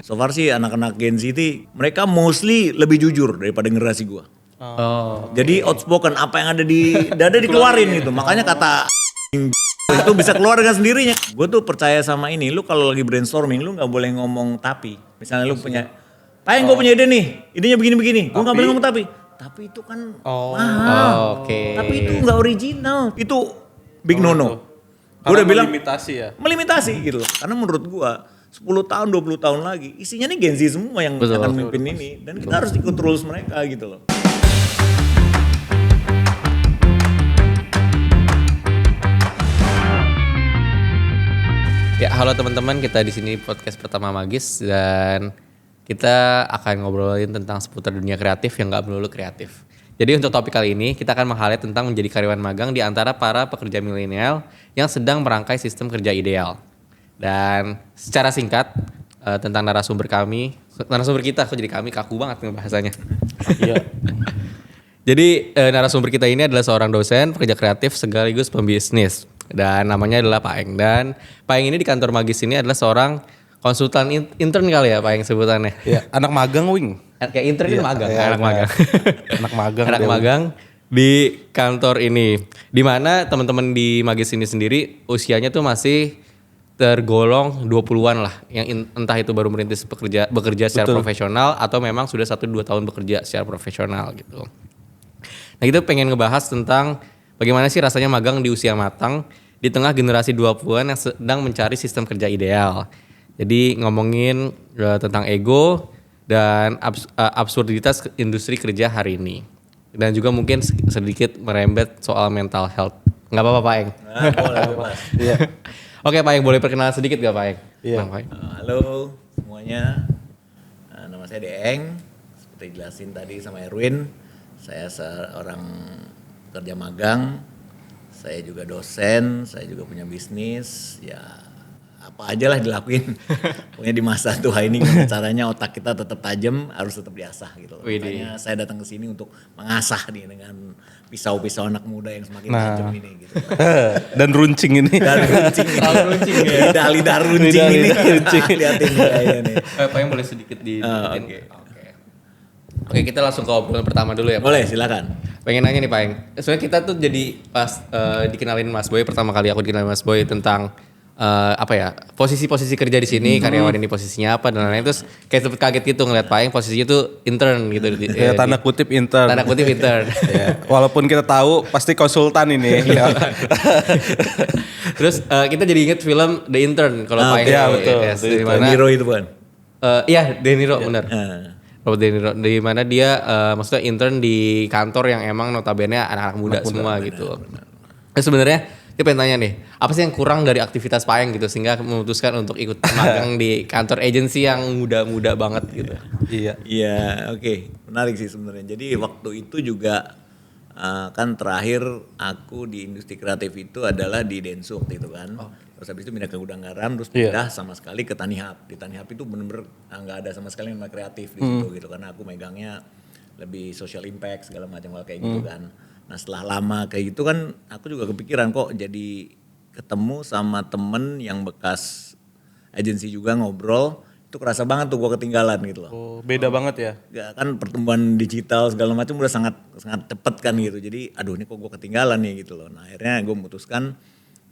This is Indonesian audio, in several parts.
So far sih anak-anak Gen Z itu mereka mostly lebih jujur daripada generasi gua. Jadi outspoken, apa yang ada di dada dikeluarin gitu. Makanya kata itu bisa keluar dengan sendirinya. Gue tuh percaya sama ini, lu kalau lagi brainstorming lu nggak boleh ngomong tapi. Misalnya lu punya, Pak gue punya ide nih, idenya begini-begini. Gue nggak boleh ngomong tapi. Tapi itu kan mahal. Tapi itu nggak original. Itu big no-no. Gue udah bilang melimitasi ya. melimitasi gitu loh. Karena menurut gue 10 tahun 20 tahun lagi isinya nih Gen Z semua yang akan memimpin ini, dan kita harus ikut rules mereka gitu loh. Ya, halo teman-teman, kita di sini podcast pertama Magis dan kita akan ngobrolin tentang seputar dunia kreatif yang nggak melulu kreatif. Jadi untuk topik kali ini kita akan meng-highlight tentang menjadi karyawan magang di antara para pekerja milenial yang sedang merangkai sistem kerja ideal. Dan secara singkat tentang narasumber kita, kok jadi kami kaku banget nih bahasanya. Iya. Jadi narasumber kita ini adalah seorang dosen, pekerja kreatif sekaligus pembisnis. Dan namanya adalah Pak Eng. Dan Pak Eng ini di kantor Magis ini adalah seorang konsultan intern kali ya Pak Eng sebutannya. Iya, anak magang Wing. Kayak intern itu magang, iya, anak magang. Anak magang. Anak magang di kantor ini. Di mana teman-teman di Magis ini sendiri usianya tuh masih tergolong 20-an lah. Yang entah itu baru merintis bekerja secara profesional atau memang sudah 1-2 tahun bekerja secara profesional gitu. Nah, kita pengen ngebahas tentang bagaimana sih rasanya magang di usia matang di tengah generasi 20-an yang sedang mencari sistem kerja ideal. Jadi ngomongin tentang ego dan absurditas industri kerja hari ini. Dan juga mungkin sedikit merembet soal mental health. Nggak apa-apa Pak Eng? Boleh, bebas. Iya. Oke Pak Eng, boleh perkenalan sedikit gak Pak Eng? Iya. Halo semuanya, nama saya Deeng. Seperti jelasin tadi sama Erwin, saya seorang kerja magang, saya juga dosen, saya juga punya bisnis, ya apa aja lah dilakuin. Pokoknya di masa tua ini caranya otak kita tetap tajam, harus tetap diasah gitu loh. Makanya saya datang ke sini untuk mengasah nih dengan pisau-pisau anak muda yang semakin tajam ini gitu. Dan runcing ini. Dan runcing ini, lidah runcing ini. Lihatin kayaknya nih. Pak Eng boleh sedikit dideketin? Oke, kita langsung ke obrolan pertama dulu ya Pak. Boleh, silakan. Pengen nanya nih Pak Eng, sebenarnya kita tuh jadi pas dikenalin Mas Boy, pertama kali aku dikenalin Mas Boy tentang posisi-posisi kerja di sini, karyawan ini posisinya apa dan lain-lain, terus kayak sempet kaget gitu ngeliat Pak Eng posisinya tuh intern gitu. Ya, tanda kutip intern. Tanda kutip intern. Ya, walaupun kita tahu pasti konsultan ini. Terus kita jadi inget film The Intern kalau Pak Eng. Iya betul. Di mana? De Niro itu bukan? Iya, De Niro benar. Robert De Niro, di mana dia maksudnya intern di kantor yang emang notabene anak-anak muda semua gitu. Nah, sebenarnya dia pengen tanya nih, apa sih yang kurang dari aktivitas Pak Eng gitu sehingga memutuskan untuk ikut magang di kantor agensi yang muda-muda banget gitu. Iya, oke. Menarik sih sebenarnya. Jadi waktu itu juga kan terakhir aku di industri kreatif itu adalah di Densu waktu itu kan. Terus habis itu pindah ke Gudang Garam, terus pindah sama sekali ke Tanihub. Di Tanihub itu bener-bener nggak ada sama sekali yang namanya kreatif di situ gitu, karena aku megangnya lebih social impact segala macam hal kayak gitu kan. Nah setelah lama kayak gitu kan aku juga kepikiran kok jadi ketemu sama temen yang bekas agensi juga ngobrol, itu kerasa banget tuh gue ketinggalan gitu loh. Oh, beda banget ya. Ya kan pertumbuhan digital segala macam udah sangat cepet kan gitu. Jadi aduh ini kok gue ketinggalan nih gitu loh. Nah akhirnya gue memutuskan,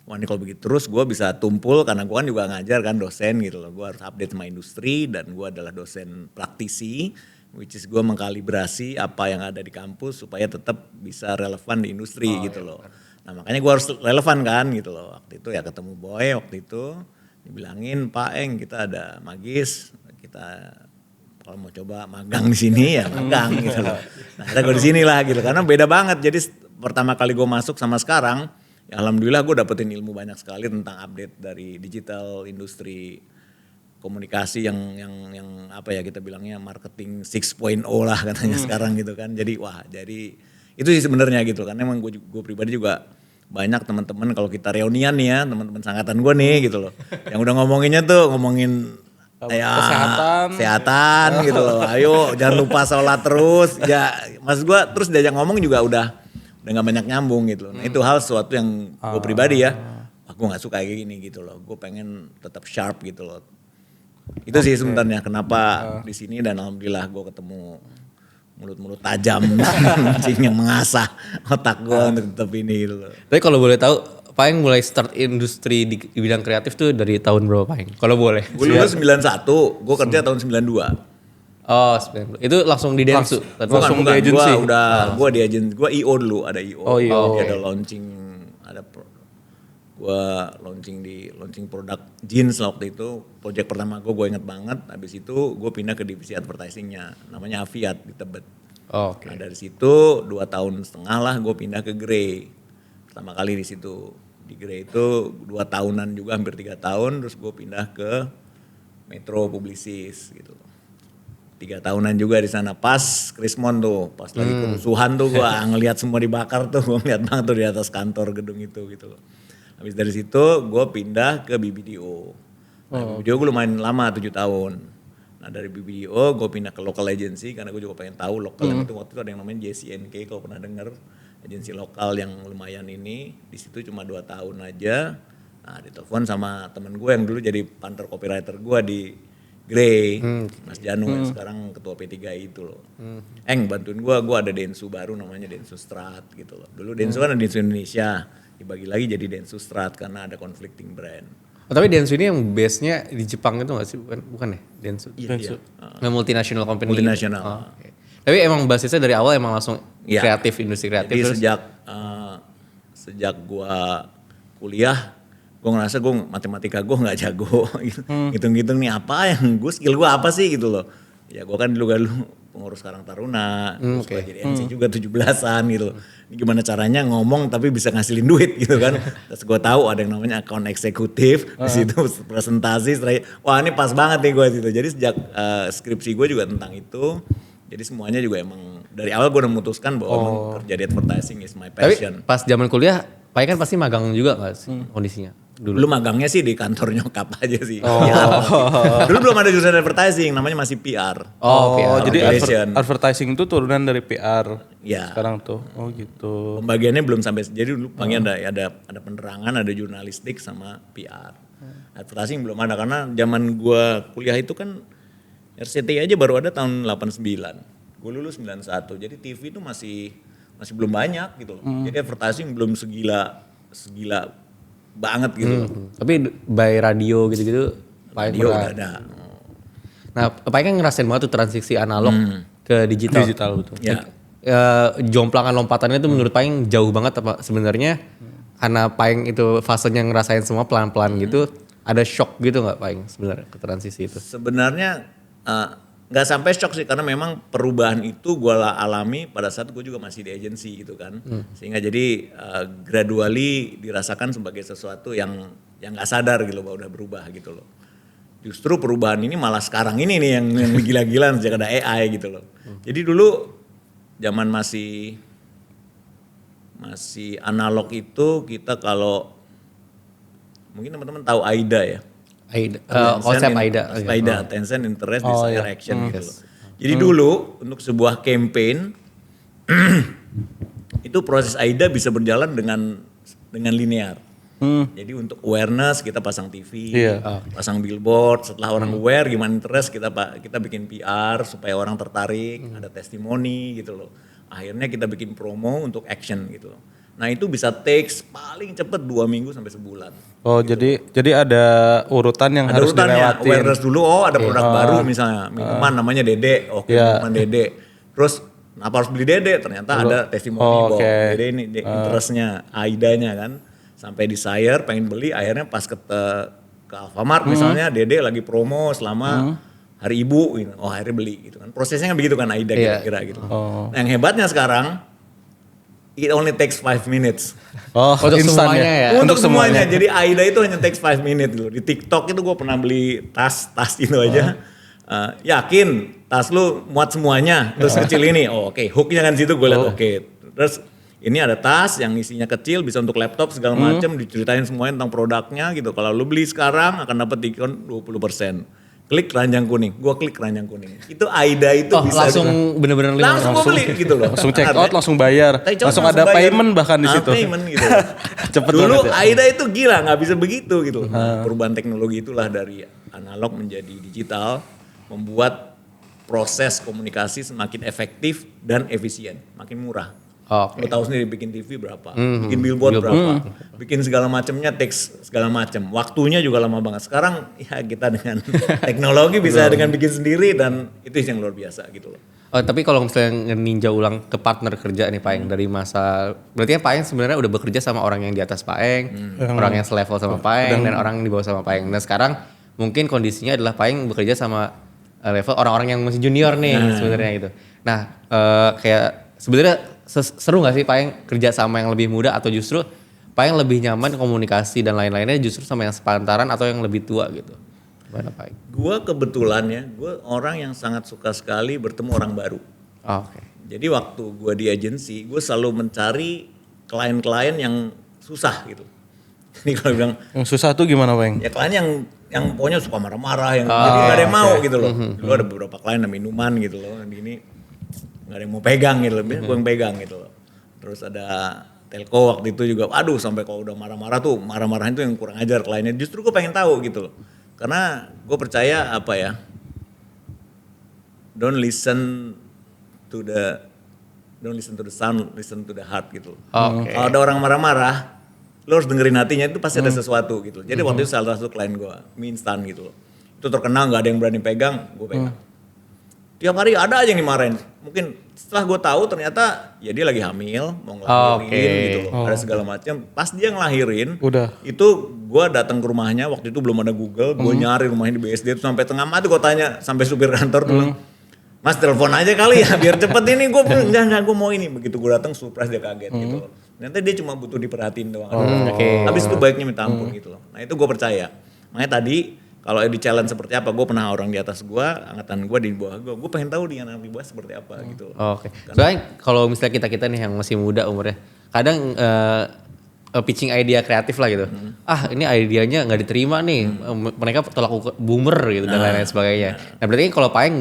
wah ini kalau begitu terus gue bisa tumpul karena gue kan juga ngajar kan, dosen gitu loh. Gue harus update sama industri dan gue adalah dosen praktisi, which is gue mengkalibrasi apa yang ada di kampus supaya tetap bisa relevan di industri gitu loh. Nah makanya gue harus relevan kan gitu loh. Waktu itu ya ketemu Boy waktu itu, dibilangin Pak Eng kita ada Magis, kita kalau mau coba magang di sini ya magang gitu loh. Nah kita gue di sini lah gitu karena beda banget. Jadi pertama kali gue masuk sama sekarang, ya alhamdulillah gue dapetin ilmu banyak sekali tentang update dari digital industri komunikasi yang apa ya kita bilangnya marketing 6.0 lah katanya sekarang gitu kan. Jadi wah jadi itu sih sebenarnya gitu karena emang gue pribadi juga banyak teman-teman kalau kita reunian nih ya teman-teman sangkatan gue nih gitu loh yang udah ngomonginnya tuh ngomongin ya kesehatan gitu loh. Ayo jangan lupa sholat terus ya mas gue terus diajak ngomong juga udah nggak banyak nyambung gitu loh. Nah itu hal sesuatu yang gue pribadi ya aku nggak suka kayak gini gitu loh. Gue pengen tetap sharp gitu loh. Itu sih sebenarnya kenapa di sini, dan alhamdulillah gue ketemu mulut-mulut tajam yang mengasah otak gue untuk tetap ini gitu loh. Tapi kalau boleh tahu, Paeng mulai start industri di bidang kreatif tuh dari tahun berapa Paeng? Kalau boleh. Gue lulus 91, gue kerja tahun 92. Oh, 90. Itu langsung di Dentsu. Langsung di agency? Gue di agency, gue IO dulu, ada IO. Oh, IO. Ada launching, gue launching produk jeans lah waktu itu. Project pertama gue inget banget. Habis itu gue pindah ke divisi advertisingnya, namanya Aviat di Tebet. Oh, oke. Nah dari situ 2,5 tahun lah gue pindah ke Grey. Pertama kali di situ. Di Grey itu 2 tahunan juga, hampir 3 tahun. Terus gue pindah ke Metro Publicis gitu. 3 tahunan juga di sana, pas Krismon tuh, pas lagi kerusuhan tuh gue ngelihat semua dibakar tuh, gue ngeliat banget tuh di atas kantor gedung itu gitu loh. Habis dari situ gue pindah ke BBDO. Nah, BBDO gue lumayan lama, 7 tahun. Nah dari BBDO gue pindah ke local agency karena gue juga pengen tahu lokal itu waktu itu ada yang namanya JCNK, kalau pernah dengar, agensi lokal yang lumayan ini. Di situ cuma 2 tahun aja. Nah ditelepon sama temen gue yang dulu jadi punter copywriter gue di Grey, Mas Janu yang sekarang ketua P3I itu loh. Bantuin gue ada Dentsu baru namanya Dentsu Strat gitu loh. Dulu Dentsu kan ada Dentsu Indonesia, dibagi lagi jadi Dentsu Strat karena ada conflicting brand. Oh, tapi Dentsu ini yang base-nya di Jepang itu gak sih? Bukan ya Dentsu? Iya. Yang multinational company. Multinational. Oh, okay. Tapi emang basisnya dari awal emang langsung Iya. kreatif, industri kreatif. Jadi terus sejak gue kuliah, gue ngerasa gue matematika gue nggak jago, hitung-hitung nih apa yang skill gue apa sih gitu loh. Ya gue kan dulu pengurus Karang Taruna, terus gue jadi MC juga 17-an gitu. Ini gimana caranya ngomong tapi bisa ngasilin duit gitu kan. Terus gue tahu ada yang namanya account eksekutif, di situ presentasi, wah ini pas banget nih gue situ. Jadi sejak skripsi gue juga tentang itu. Jadi semuanya juga emang dari awal gue udah memutuskan bahwa emang kerja di advertising is my passion. Tapi pas zaman kuliah, Pak kan pasti magang juga gak sih kondisinya? Dulu. Dulu magangnya sih di kantor nyokap aja sih. Dulu belum ada jurusan advertising, namanya masih PR. Oh, PR. jadi Operation. advertising itu turunan dari PR. Ya. Sekarang tuh. Oh gitu. Pembagiannya belum sampai, jadi dulu bagian ada penerangan, ada jurnalistik sama PR. Advertising belum ada karena zaman gua kuliah itu kan RCTI aja baru ada tahun 89. Gue lulus 91. Jadi TV itu masih belum banyak gitu loh. Jadi advertising belum segila banget gitu loh. Tapi by radio gitu-gitu, Pak Dia udah ada. Nah, Pak kan ngerasain banget tuh transisi analog ke digital. Digital betul. Ya. Jomplangan lompatannya itu menurut Paeng jauh banget apa sebenarnya? Karena Paeng itu fasenya ngerasain semua pelan-pelan gitu, ada shock gitu nggak Paeng sebenarnya ke transisi itu? Sebenarnya nggak sampai shock sih, karena memang perubahan itu gue alami pada saat gue juga masih di agensi gitu kan. Sehingga jadi gradually dirasakan sebagai sesuatu yang nggak sadar gitu bahwa udah berubah gitu loh. Justru perubahan ini malah sekarang ini nih yang gila-gilaan sejak ada AI gitu loh. Jadi dulu zaman masih analog itu kita kalau mungkin teman-teman tahu AIDA ya. Konsep AIDA. Attention, interest, desire, action gitu loh. Jadi dulu untuk sebuah campaign itu proses AIDA bisa berjalan dengan linear. Jadi untuk awareness kita pasang TV, pasang billboard. Setelah orang aware gimana interest, kita bikin PR supaya orang tertarik, ada testimoni gitu loh. Akhirnya kita bikin promo untuk action gitu loh. Nah itu bisa takes paling cepet 2 minggu sampai sebulan. Oh gitu. jadi ada urutan yang Ada harus urutannya, dilewatin. awareness dulu, ada produk baru misalnya, minuman namanya Dede, minuman Dede. Terus kenapa harus beli Dede? Ternyata ada testimoni bahwa Dede ini interestnya, AIDA-nya kan. Sampai desire, pengen beli, akhirnya pas ke Alfamart misalnya, Dede lagi promo selama Hari Ibu, gitu. Akhirnya beli gitu kan. Prosesnya kan begitu kan AIDA kira-kira gitu. Nah yang hebatnya sekarang, it only takes 5 minutes. Untuk semuanya ya? Untuk semuanya. Jadi AIDA itu hanya takes 5 minutes dulu. Di TikTok itu gue pernah beli tas itu aja. Yakin tas lu muat semuanya, terus kecil ini. Oke, hooknya kan situ gue liat oke. Terus ini ada tas yang isinya kecil, bisa untuk laptop segala macam, diceritain semuanya tentang produknya gitu. Kalau lu beli sekarang akan dapat diskon 20%. klik keranjang kuning, gue klik keranjang kuning. Itu AIDA itu bisa langsung bener-bener langsung gue beli gitu loh. Langsung check out, langsung bayar. Langsung ada bayar. payment bahkan di situ. Payment gitu. Cepet Dulu banget ya. AIDA itu gila, nggak bisa begitu gitu. Perubahan teknologi itulah dari analog menjadi digital, membuat proses komunikasi semakin efektif dan efisien, makin murah. Oke. Lo tahu sendiri bikin TV berapa, bikin billboard berapa, bikin segala macamnya, teks segala macam. Waktunya juga lama banget. Sekarang ya kita dengan teknologi bisa dengan bikin sendiri dan itu yang luar biasa gitu loh. Oh, tapi kalau misalnya ninja ulang ke partner kerja nih Pak Eng dari masa, berarti kan Pak Eng sebenarnya udah bekerja sama orang yang di atas Pak Eng, orang yang selevel sama Pak Eng dan orang yang di bawah sama Pak Eng. Dan sekarang mungkin kondisinya adalah Pak Eng bekerja sama level orang-orang yang masih junior nih sebenarnya gitu. Nah, kayak sebenarnya seru gak sih Pak Eng kerja sama yang lebih muda atau justru Pak Eng lebih nyaman komunikasi dan lain-lainnya justru sama yang sepantaran atau yang lebih tua gitu? Gimana Pak Eng? Gue kebetulan ya, gue orang yang sangat suka sekali bertemu orang baru. Oke. Jadi waktu gue di agensi, gue selalu mencari klien-klien yang susah gitu. Ini kalau bilang, Yang susah tuh gimana Pak Eng? ya klien yang pokoknya suka marah-marah, yang jadi gak ada yang mau gitu loh. Dulu ada beberapa klien yang minuman gitu loh, ini gak ada yang mau pegang gitu loh, gue yang pegang gitu loh. Terus ada telco waktu itu juga, aduh sampai kalau udah marah-marah tuh, marah-marahin tuh yang kurang ajar kliennya. Justru gue pengen tahu gitu loh. Karena gue percaya apa ya, don't listen to the sound, listen to the heart gitu. Oke. Kalau ada orang marah-marah, lo harus dengerin hatinya, itu pasti ada sesuatu gitu. Jadi waktu itu salah satu klien gue, mie instan gitu loh. Itu terkenal gak ada yang berani pegang, gue pegang. Tiap hari ada aja yang dimarahin. Mungkin setelah gue tahu ternyata ya dia lagi hamil, mau ngelahirin gitu loh. Ada segala macam. Pas dia ngelahirin, Udah. itu gue datang ke rumahnya, waktu itu belum ada Google, gue nyari rumahnya di BSD itu sampai tengah malam, gue tanya sampai supir kantor tuh bilang, Mas telepon aja kali ya biar cepet ini, gue enggak gue mau ini. Begitu gue datang surprise dia kaget gitu loh. Ternyata dia cuma butuh diperhatiin doang. Habis itu baiknya minta ampun gitu loh. Nah itu gue percaya. Makanya tadi kalau di challenge seperti apa, gue pernah orang di atas gue, angkatan gue di bawah gue pengen tahu dia yang di bawah seperti apa gitu. Oke. Soalnya kalau misalnya kita nih yang masih muda umurnya, kadang pitching idea kreatif lah gitu. Ini idenya nggak diterima nih, mereka tolak ukur boomer gitu dan lain-lain sebagainya. Nah berarti kan kalau Paeng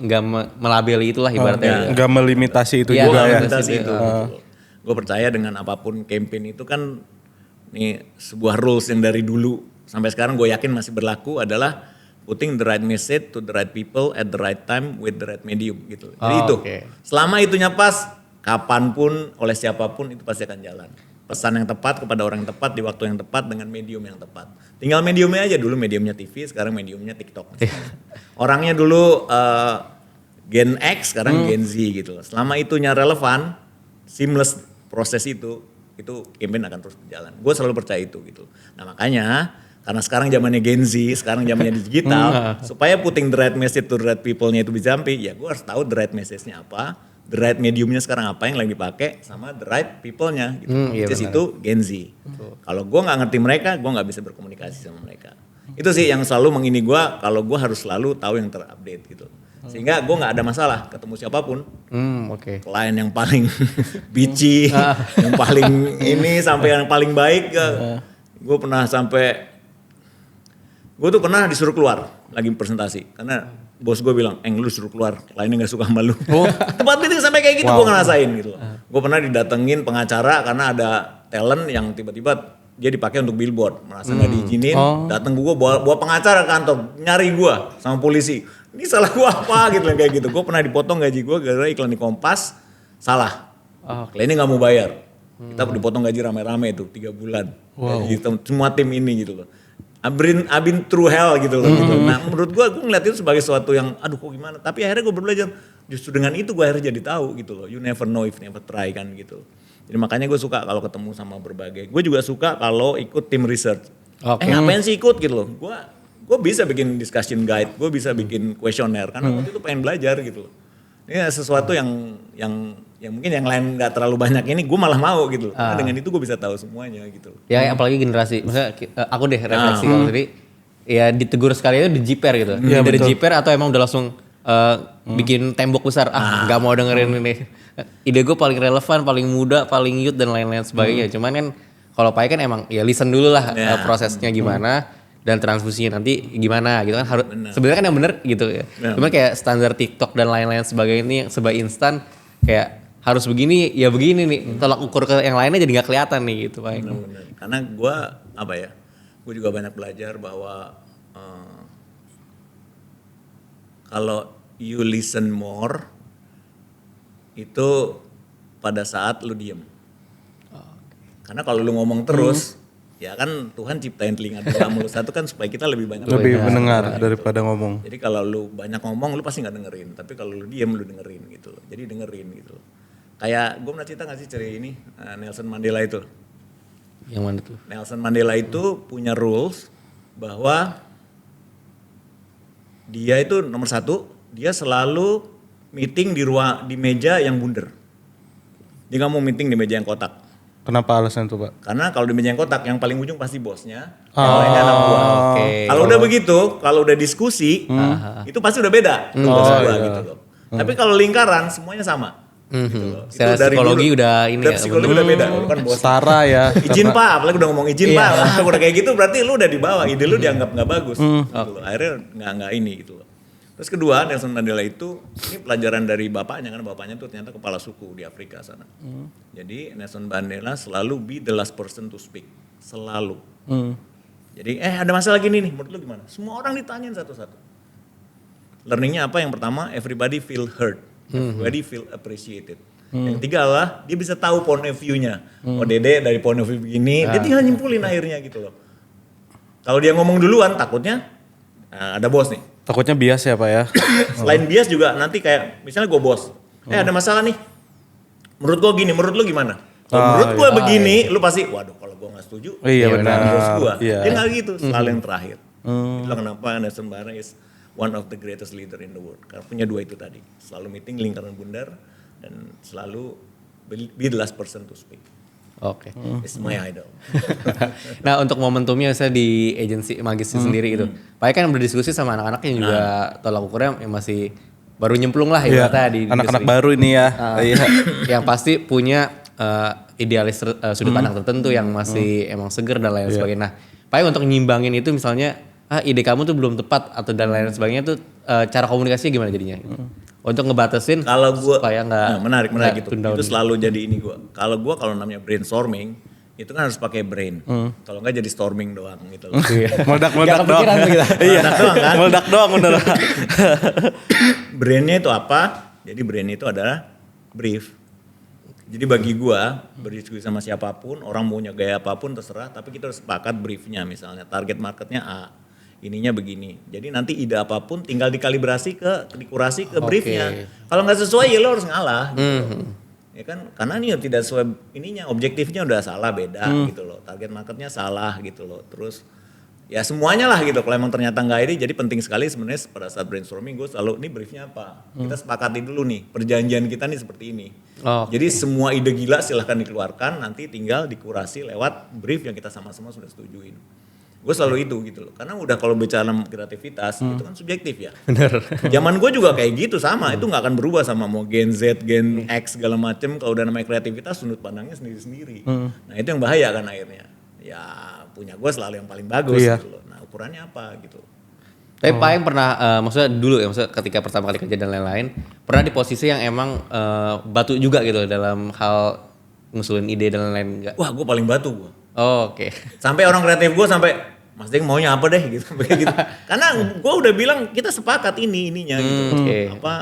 nggak melabeli itulah ibaratnya. Nggak melimitasi itu Iya, juga ya. Implementasi itu. Gue percaya dengan apapun campaign itu kan nih sebuah rules yang dari dulu sampai sekarang gue yakin masih berlaku adalah putting the right message to the right people at the right time with the right medium gitu. Jadi itu selama itunya pas, kapanpun oleh siapapun itu pasti akan jalan. Pesan yang tepat kepada orang yang tepat di waktu yang tepat dengan medium yang tepat. Tinggal mediumnya aja, dulu mediumnya TV, sekarang mediumnya TikTok. Orangnya dulu Gen X, sekarang Gen Z gitu loh. Selama itunya relevan, seamless proses itu campaign akan terus berjalan. Gue selalu percaya itu gitu. Nah makanya karena sekarang zamannya Gen Z, sekarang zamannya digital, supaya putting the right message to the right people-nya itu bisa sampai, ya gue harus tahu the right message-nya apa, the right mediumnya sekarang apa yang lagi dipakai, sama the right people-nya gitu. Itu Gen Z. Kalau gue nggak ngerti mereka, gue nggak bisa berkomunikasi sama mereka. Itu sih yang selalu mengini gue, kalau gue harus selalu tahu yang terupdate gitu. Sehingga gue nggak ada masalah ketemu siapapun. Klien yang paling bitchy, yang paling ini sampai yang paling baik. Gue pernah sampai, gue tuh pernah disuruh keluar lagi presentasi karena bos gue bilang, lu suruh keluar, kliennya nggak suka sama lu. Tempat meeting sampai kayak gitu gue ngerasain gitu. Gue pernah didatengin pengacara karena ada talent yang tiba-tiba dia dipakai untuk billboard, merasa nggak diizinin, datang gue bawa pengacara ke kantor, nyari gue sama polisi. Ini salah gue apa gitu kayak gitu. Gue pernah dipotong gaji gue gara-gara iklan di Kompas salah. Kliennya nggak mau bayar. Kita dipotong gaji rame-rame itu 3 bulan. Gaji semua tim ini gitu loh. I've been through hell gitu loh. Gitu. Nah menurut gue ngeliat itu sebagai sesuatu yang aduh kok gimana. Tapi akhirnya gue belajar justru dengan itu gue akhirnya jadi tahu gitu loh. You never know if never try kan gitu. Jadi makanya gue suka kalau ketemu sama berbagai. Gue juga suka kalau ikut tim research. Ngapain sih ikut gitu loh. Gue bisa bikin discussion guide. Gue bisa bikin kuesioner. Karena waktu itu pengen belajar gitu loh. Ini sesuatu yang mungkin yang lain gak terlalu banyak ini gue malah mau gitu. Karena dengan itu gue bisa tahu semuanya gitu. Ya apalagi generasi, maksudnya aku deh refleksi kalau tadi ya ditegur sekali itu di jiper gitu. Dari jiper atau emang udah langsung bikin tembok besar, gak mau dengerin ini. Ide gue paling relevan, paling muda, paling youth dan lain-lain sebagainya. Cuman kan kalau Pai kan emang ya listen dulu lah prosesnya gimana. dan transfusinya nanti gimana gitu kan harus sebenarnya kan yang bener gitu ya. Cuma kayak standar TikTok dan lain-lain sebagainya ini serba instan kayak harus begini ya begini nih. Tolak ukur ke yang lainnya jadi nggak kelihatan nih gitu Pak. Bener. Karena gue gue juga banyak belajar bahwa kalau you listen more itu pada saat lu diem. Karena kalau lu ngomong terus, ya kan Tuhan ciptain telinga dua mulut satu kan supaya kita lebih banyak mendengar daripada ngomong. Jadi kalau lu banyak ngomong lu pasti nggak dengerin, tapi kalau lu diem lu dengerin gitu loh. Jadi dengerin gitu loh. Kayak gue pernah cerita nggak sih cerita ini Nelson Mandela itu. Yang mana tuh? Nelson Mandela itu punya rules bahwa dia itu nomor satu, dia selalu meeting di meja yang bundar. Dia nggak mau meeting di meja yang kotak. Kenapa alasan itu Pak? Karena kalau di meja yang kotak, yang paling ujung pasti bosnya, yang lainnya anak buah. Okay. Kalau udah begitu, kalau udah diskusi, itu pasti udah beda. Bos gua gitu loh. Tapi kalau lingkaran, semuanya sama. Gitu loh. Secara psikologi udah ini ya. Psikologi udah beda, lu kan bos. Setara ya. Izin Pak, apalagi udah ngomong izin Pak. Wah, udah kayak gitu berarti lu udah di bawah, ide lu dianggap nggak bagus. Gitu loh. Akhirnya nggak ini gitu loh. Terus kedua, Nelson Mandela itu ini pelajaran dari bapaknya, kan bapaknya tuh ternyata kepala suku di Afrika sana. Jadi Nelson Mandela selalu be the last person to speak, selalu. Jadi ada masalah gini nih, menurut lu gimana? Semua orang ditanyain satu-satu. Learningnya apa? Yang pertama, everybody feel heard, everybody feel appreciated. Yang tiga adalah dia bisa tahu point of view-nya. Oh Dede dari point of view begini, dia tinggal nyimpulin akhirnya gitu loh. Kalau dia ngomong duluan, takutnya ada bos nih. Takutnya bias ya Pak ya. Selain bias juga nanti kayak misalnya gue bos, ada masalah nih. Menurut gue gini, menurut lu gimana? Kalau menurut gue begini, lu pasti, waduh kalau gue nggak setuju, Iya benar. bos gue. Iya. Dia nggak gitu, selalu yang terakhir. Itulah kenapa Nelson Mandela is one of the greatest leader in the world. Karena punya dua itu tadi, selalu meeting lingkaran bundar dan selalu be the last person to speak. Oke. It's my idol. Nah untuk momentumnya misalnya di agensi Magis sendiri gitu. Pak kan berdiskusi sama anak-anak yang juga tolak ukurnya yang masih baru nyemplung lah ya tadi. Anak-anak baru ini ya. Iya. Yang pasti punya idealis sudut pandang tertentu yang masih emang seger dan lain sebagainya. Nah Pak untuk nyimbangin itu misalnya ide kamu tuh belum tepat atau dan lain sebagainya tuh cara komunikasinya gimana jadinya? Untuk ngebatasin kalau gua supaya nggak menarik gitu. Itu selalu jadi ini gua. Kalau namanya brainstorming itu kan harus pakai brain. Kalau nggak jadi storming doang gitu loh. Meledak doang. Iya. Kan? Meledak doang bener. Brainnya itu apa? Jadi brain itu adalah brief. Jadi bagi gua berdiskusi sama siapapun, orang maunya gaya apapun terserah, tapi kita harus sepakat briefnya misalnya target marketnya A. Ininya begini. Jadi nanti ide apapun tinggal dikurasi ke briefnya. Kalau nggak sesuai ya lo harus ngalah gitu. Ya kan karena ini tidak sesuai ininya, objektifnya udah salah beda gitu loh. Target marketnya salah gitu loh. Terus ya semuanya lah gitu. Kalau emang ternyata nggak ini, jadi penting sekali sebenarnya pada saat brainstorming gue selalu ini briefnya apa. Kita sepakati dulu nih perjanjian kita nih seperti ini. Jadi semua ide gila silahkan dikeluarkan, nanti tinggal dikurasi lewat brief yang kita sama-sama sudah setujuin. Gue selalu itu gitu loh, karena udah kalau bicara kreativitas itu kan subjektif ya. Bener. Zaman gue juga kayak gitu sama, itu nggak akan berubah sama mau Gen Z, Gen X segala macem. Kalau udah namanya kreativitas, sudut pandangnya sendiri-sendiri. Nah itu yang bahaya kan akhirnya. Ya punya gue selalu yang paling bagus gitu loh. Nah ukurannya apa gitu. Tapi Pak yang pernah, maksudnya dulu ya, maksudnya ketika pertama kali kerja dan lain-lain, pernah di posisi yang emang batu juga gitu dalam hal ngusulin ide dan lain-lain enggak? Wah gue paling batu gue. Oke. Sampai orang kreatif gue sampai Mas Deng maunya apa deh gitu, gitu. Karena gue udah bilang kita sepakat ininya gitu. Apa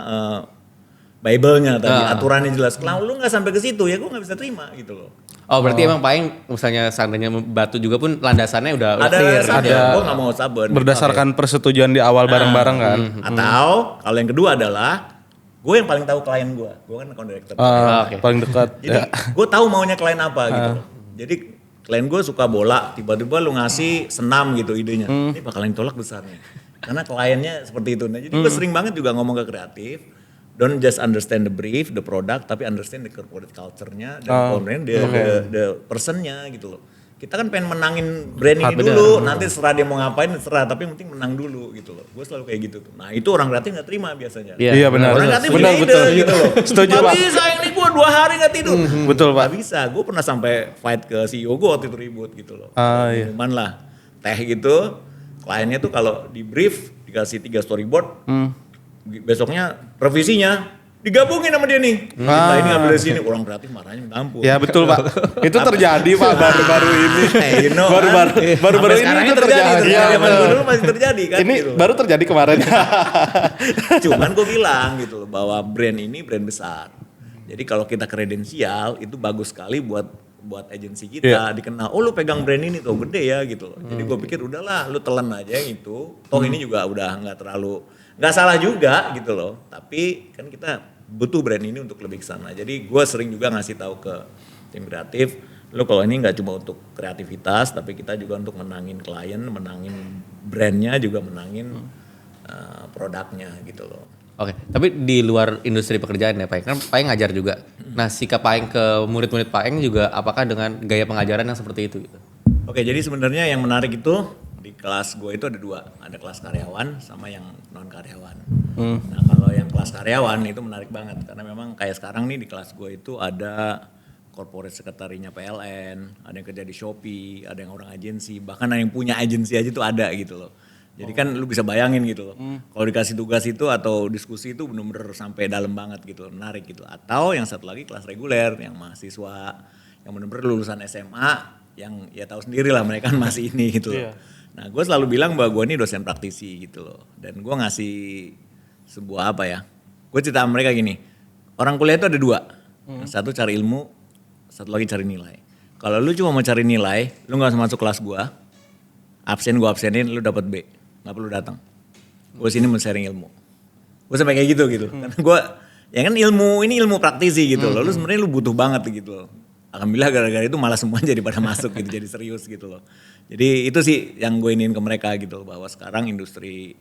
Bible-nya tadi aturannya jelas. Kalau lu nggak sampai ke situ ya gue nggak bisa terima gitu loh. Oh berarti emang paling misalnya seandainya batu juga pun landasannya udah clear. Ada. Gue nggak mau sabar. Berdasarkan persetujuan di awal bareng-bareng kan. Atau kalau yang kedua adalah gue yang paling tahu klien gue kan account director. Paling dekat. Jadi gue tahu maunya klien apa gitu loh. Jadi klien gue suka bola, tiba-tiba lu ngasih senam gitu idenya. Ini bakalan tolak besar nih. Karena kliennya seperti itu. Nah, jadi gue sering banget juga ngomong ke kreatif. Don't just understand the brief, the product, tapi understand the corporate culture-nya dan kemudian the person-nya gitu loh. Kita kan pengen menangin brand ini dulu, nanti serah dia mau ngapain serah, tapi yang penting menang dulu gitu loh. Gue selalu kayak gitu tuh. Nah itu orang kreatif gak terima biasanya. Iya benar. Orang kreatif benar betul gitu loh. Setuju Pak. Gak bisa ini gue 2 hari gak tidur. Betul Pak. Gak bisa, gue pernah sampai fight ke CEO gue waktu itu ribut gitu loh. Minuman lah, teh gitu. kliennya tuh kalau di brief dikasih 3 storyboard, besoknya revisinya digabungin sama dia nih. Kita ini ngambil dari sini, kurang kreatif marahnya minta ampun. Ya betul Pak. Itu terjadi Pak baru-baru ini. Baru-baru ini sekarang itu terjadi. Iya, Iya, betul. dulu masih terjadi kan. Ini gitu. baru terjadi kemarin. Cuman gue bilang gitu loh bahwa brand ini brand besar. Jadi kalau kita kredensial itu bagus sekali buat agensi kita dikenal. Oh lu pegang brand ini tuh gede ya gitu loh. Jadi gue pikir udahlah lu telan aja gitu. Toh ini juga udah nggak salah juga gitu loh. Tapi kan kita butuh brand ini untuk lebih ke sana. Jadi gue sering juga ngasih tahu ke tim kreatif, lo kalau ini nggak cuma untuk kreativitas, tapi kita juga untuk menangin klien, menangin brandnya, juga menangin produknya gitu loh. Oke, tapi di luar industri pekerjaan ya Pak, kan Pak Eng ngajar juga. Nah sikap Pak Eng ke murid-murid Pak Eng juga apakah dengan gaya pengajaran yang seperti itu gitu? Oke, jadi sebenarnya yang menarik itu di kelas gue itu ada 2, ada kelas karyawan sama yang non karyawan. Nah kalau yang kelas karyawan itu menarik banget karena memang kayak sekarang nih di kelas gue itu ada corporate sekretarinya PLN, ada yang kerja di Shopee, ada yang orang agensi, bahkan ada yang punya agensi aja tuh ada gitu loh. Jadi kan lu bisa bayangin gitu loh. Kalau dikasih tugas itu atau diskusi itu bener-bener sampai dalam banget gitu, menarik gitu. Atau yang satu lagi kelas reguler yang mahasiswa yang bener-bener lulusan SMA yang ya tahu sendiri lah mereka kan masih ini gitu loh. Nah gue selalu bilang bahwa gue ini dosen praktisi gitu loh. Dan gue ngasih sebuah apa ya, gue cerita sama mereka gini, orang kuliah itu ada 2. Yang satu cari ilmu, satu lagi cari nilai. Kalau lu cuma mau cari nilai, lu gak usah masuk kelas gue, absen gue absenin, lu dapat B, gak perlu datang. Gue sini mau sharing ilmu. Gue sampai kayak gitu. Karena gue, ya kan ilmu, ini ilmu praktisi gitu loh, lu sebenarnya lu butuh banget gitu loh. Alhamdulillah gara-gara itu malah semua jadi pada masuk gitu, jadi serius gitu loh. Jadi itu sih yang gue ingin ke mereka gitu loh, bahwa sekarang industri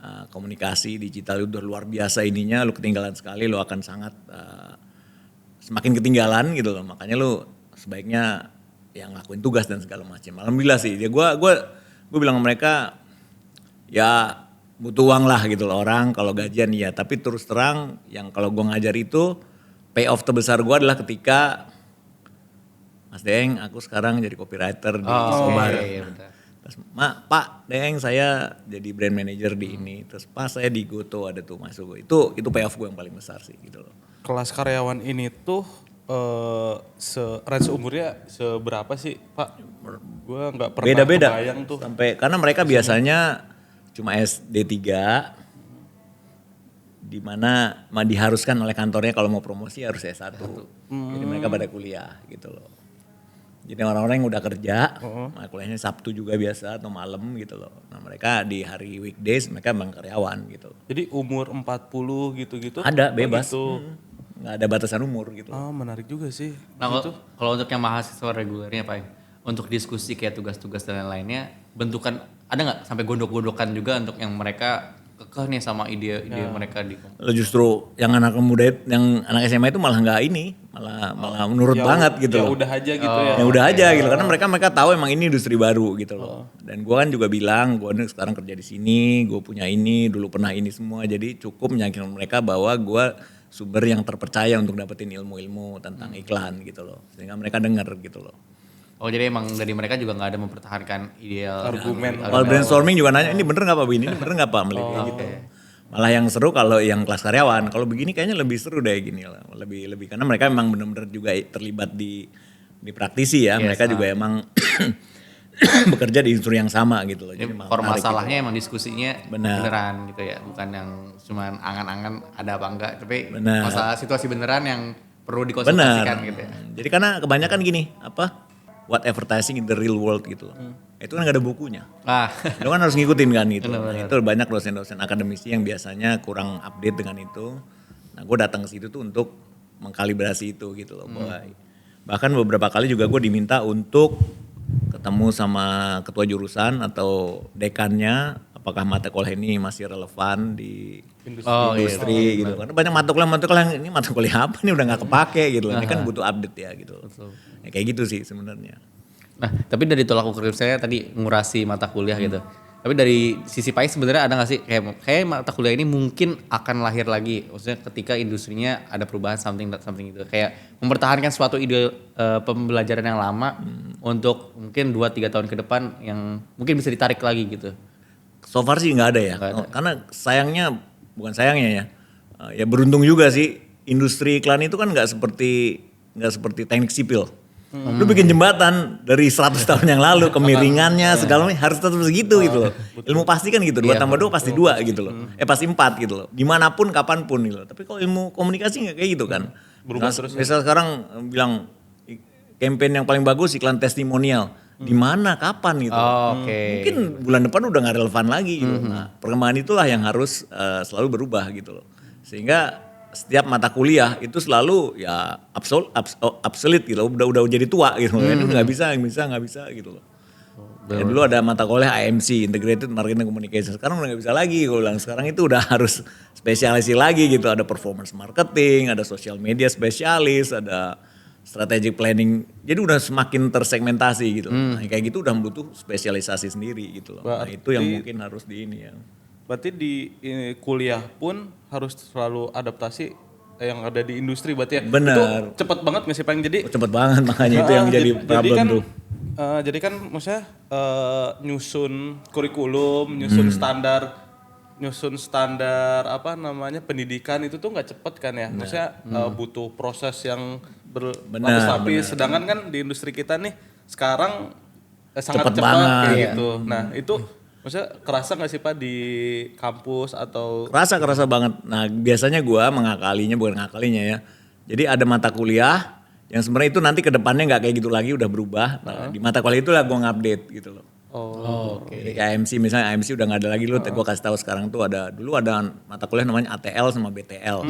komunikasi digital udah luar biasa ininya, lu ketinggalan sekali, lu akan sangat semakin ketinggalan gitu loh. Makanya lu sebaiknya yang ngelakuin tugas dan segala macam. Alhamdulillah sih, ya gue bilang ke mereka ya butuh uang lah gitu loh orang kalau gajian ya. Tapi terus terang yang kalau gue ngajar itu pay off terbesar gue adalah ketika Mas Deng, aku sekarang jadi copywriter di Sobar. Iya, Terus, Pak Deng saya jadi brand manager di ini. Terus Pak saya di Goto ada tuh masuk. Itu pay off gue yang paling besar sih gitu loh. Kelas karyawan ini tuh range umurnya seberapa sih Pak? Gue nggak pernah Beda-beda. kebayang tuh. Sampai karena mereka biasanya cuma SD 3 di mana diharuskan oleh kantornya kalau mau promosi harus S1. Jadi mereka pada kuliah gitu loh. Jadi orang-orang yang udah kerja, nah kuliahnya Sabtu juga biasa atau malam gitu loh. Nah mereka di hari weekdays mereka memang karyawan gitu. Jadi umur 40 gitu-gitu? Ada bebas, Gitu. Nggak ada batasan umur gitu. Ah menarik juga sih. Nah kalau untuk yang mahasiswa regulernya Pak Eng, untuk diskusi kayak tugas-tugas dan lain-lainnya, bentukan ada nggak sampai gondok-gondokan juga untuk yang mereka kekeh nih sama ide mereka di Lo justru yang anak muda, yang anak SMA itu malah nggak ini, malah menurut banget gitu Ya loh. udah aja gitu ya. Yang udah aja gitu karena mereka tahu emang ini industri baru gitu loh. Dan gue kan juga bilang gue sekarang kerja di sini, gue punya ini, dulu pernah ini semua. Jadi cukup meyakinkan mereka bahwa gue sumber yang terpercaya untuk dapetin ilmu-ilmu tentang iklan gitu loh. Sehingga mereka dengar gitu loh. Oh jadi emang dari mereka juga nggak ada mempertahankan ideal Argumen. Kalau brainstorming juga nanya, ini bener gak Pak Bu? Ini bener gak Pak? Kayak gitu. Malah yang seru kalau yang kelas karyawan, kalau begini kayaknya lebih seru deh gini lah. Lebih karena mereka memang bener-bener juga terlibat di praktisi ya. Mereka juga emang bekerja di industri yang sama gitu loh. Jadi core masalahnya emang diskusinya Benar. beneran gitu ya, bukan yang cuman angan-angan ada apa enggak, tapi Benar. masalah situasi beneran yang perlu dikonsultasikan gitu ya. Jadi karena kebanyakan gini, what advertising in the real world gitu loh. Itu kan gak ada bukunya. Lo kan harus ngikutin kan gitu. Nah, itu banyak dosen-dosen akademisi yang biasanya kurang update dengan itu. Nah gue datang ke situ tuh untuk mengkalibrasi itu gitu loh. Bahkan beberapa kali juga gue diminta untuk ketemu sama ketua jurusan atau dekannya. Apakah mata kuliah ini masih relevan di industri gitu. Karena banyak mata kuliah ini mata kuliah apa nih udah gak kepake gitu loh. Ini kan butuh update ya gitu loh. Ya, kayak gitu sih sebenarnya. Nah tapi dari tolak ukur saya tadi ngurasi mata kuliah gitu. Tapi dari sisi Pak Eng sebenarnya ada nggak sih kayak mata kuliah ini mungkin akan lahir lagi, maksudnya ketika industrinya ada perubahan something gitu, kayak mempertahankan suatu ide pembelajaran yang lama untuk mungkin 2-3 tahun ke depan yang mungkin bisa ditarik lagi gitu? So far sih nggak ada ya, Nggak ada. karena sayangnya, bukan sayangnya ya, ya beruntung juga sih industri iklan itu kan nggak seperti teknik sipil. Lu bikin jembatan dari 100 tahun yang lalu, kemiringannya segala macam harus tetap segitu gitu loh. Ilmu pasti kan gitu, 2 tambah 2 pasti 2 gitu loh. Pasti 4 gitu loh. Dimanapun, kapanpun gitu loh. Tapi kalau ilmu komunikasi nggak kayak gitu kan. Berubah Misal- terus. Misal sekarang bilang campaign yang paling bagus iklan testimonial. Di mana, kapan gitu. Oh, oke. Mungkin bulan depan udah nggak relevan lagi gitu. Nah, perkembangan itulah yang harus selalu berubah gitu loh. Sehingga setiap mata kuliah itu selalu ya obsolete gitu loh. Udah jadi tua gitu loh. Ini udah nggak bisa gitu loh. Ya, dulu ada mata kuliah IMC, Integrated Marketing Communication. Sekarang udah nggak bisa lagi gue bilang. Sekarang itu udah harus spesialisasi lagi gitu. Ada performance marketing, ada social media spesialis, ada strategic planning. Jadi udah semakin tersegmentasi gitu. Nah, kayak gitu udah butuh spesialisasi sendiri gitu loh. Nah, itu yang mungkin harus di ini ya. Berarti di kuliah pun harus selalu adaptasi yang ada di industri berarti ya. Benar. Itu cepet banget nggak sih Pang? Jadi Cepet banget makanya itu yang jadi problem kan, tuh. jadi kan maksudnya nyusun kurikulum, nyusun standar apa namanya pendidikan itu tuh nggak cepet kan ya. Maksudnya butuh proses yang berlapis-lapis. Sedangkan kan di industri kita nih sekarang sangat Cepet cepat banget. kayak Iya. gitu. Nah itu maksudnya kerasa nggak sih Pak di kampus atau Kerasa banget. Nah biasanya gua mengakalinya, bukan ngakalinya ya. Jadi ada mata kuliah yang sebenarnya itu nanti ke depannya nggak kayak gitu lagi, udah berubah. Nah, di mata kuliah itulah gua ngupdate gitu loh. Oke. Jadi kayak AMC misalnya, AMC udah nggak ada lagi, gua kasih tahu sekarang tuh dulu ada mata kuliah namanya ATL sama BTL.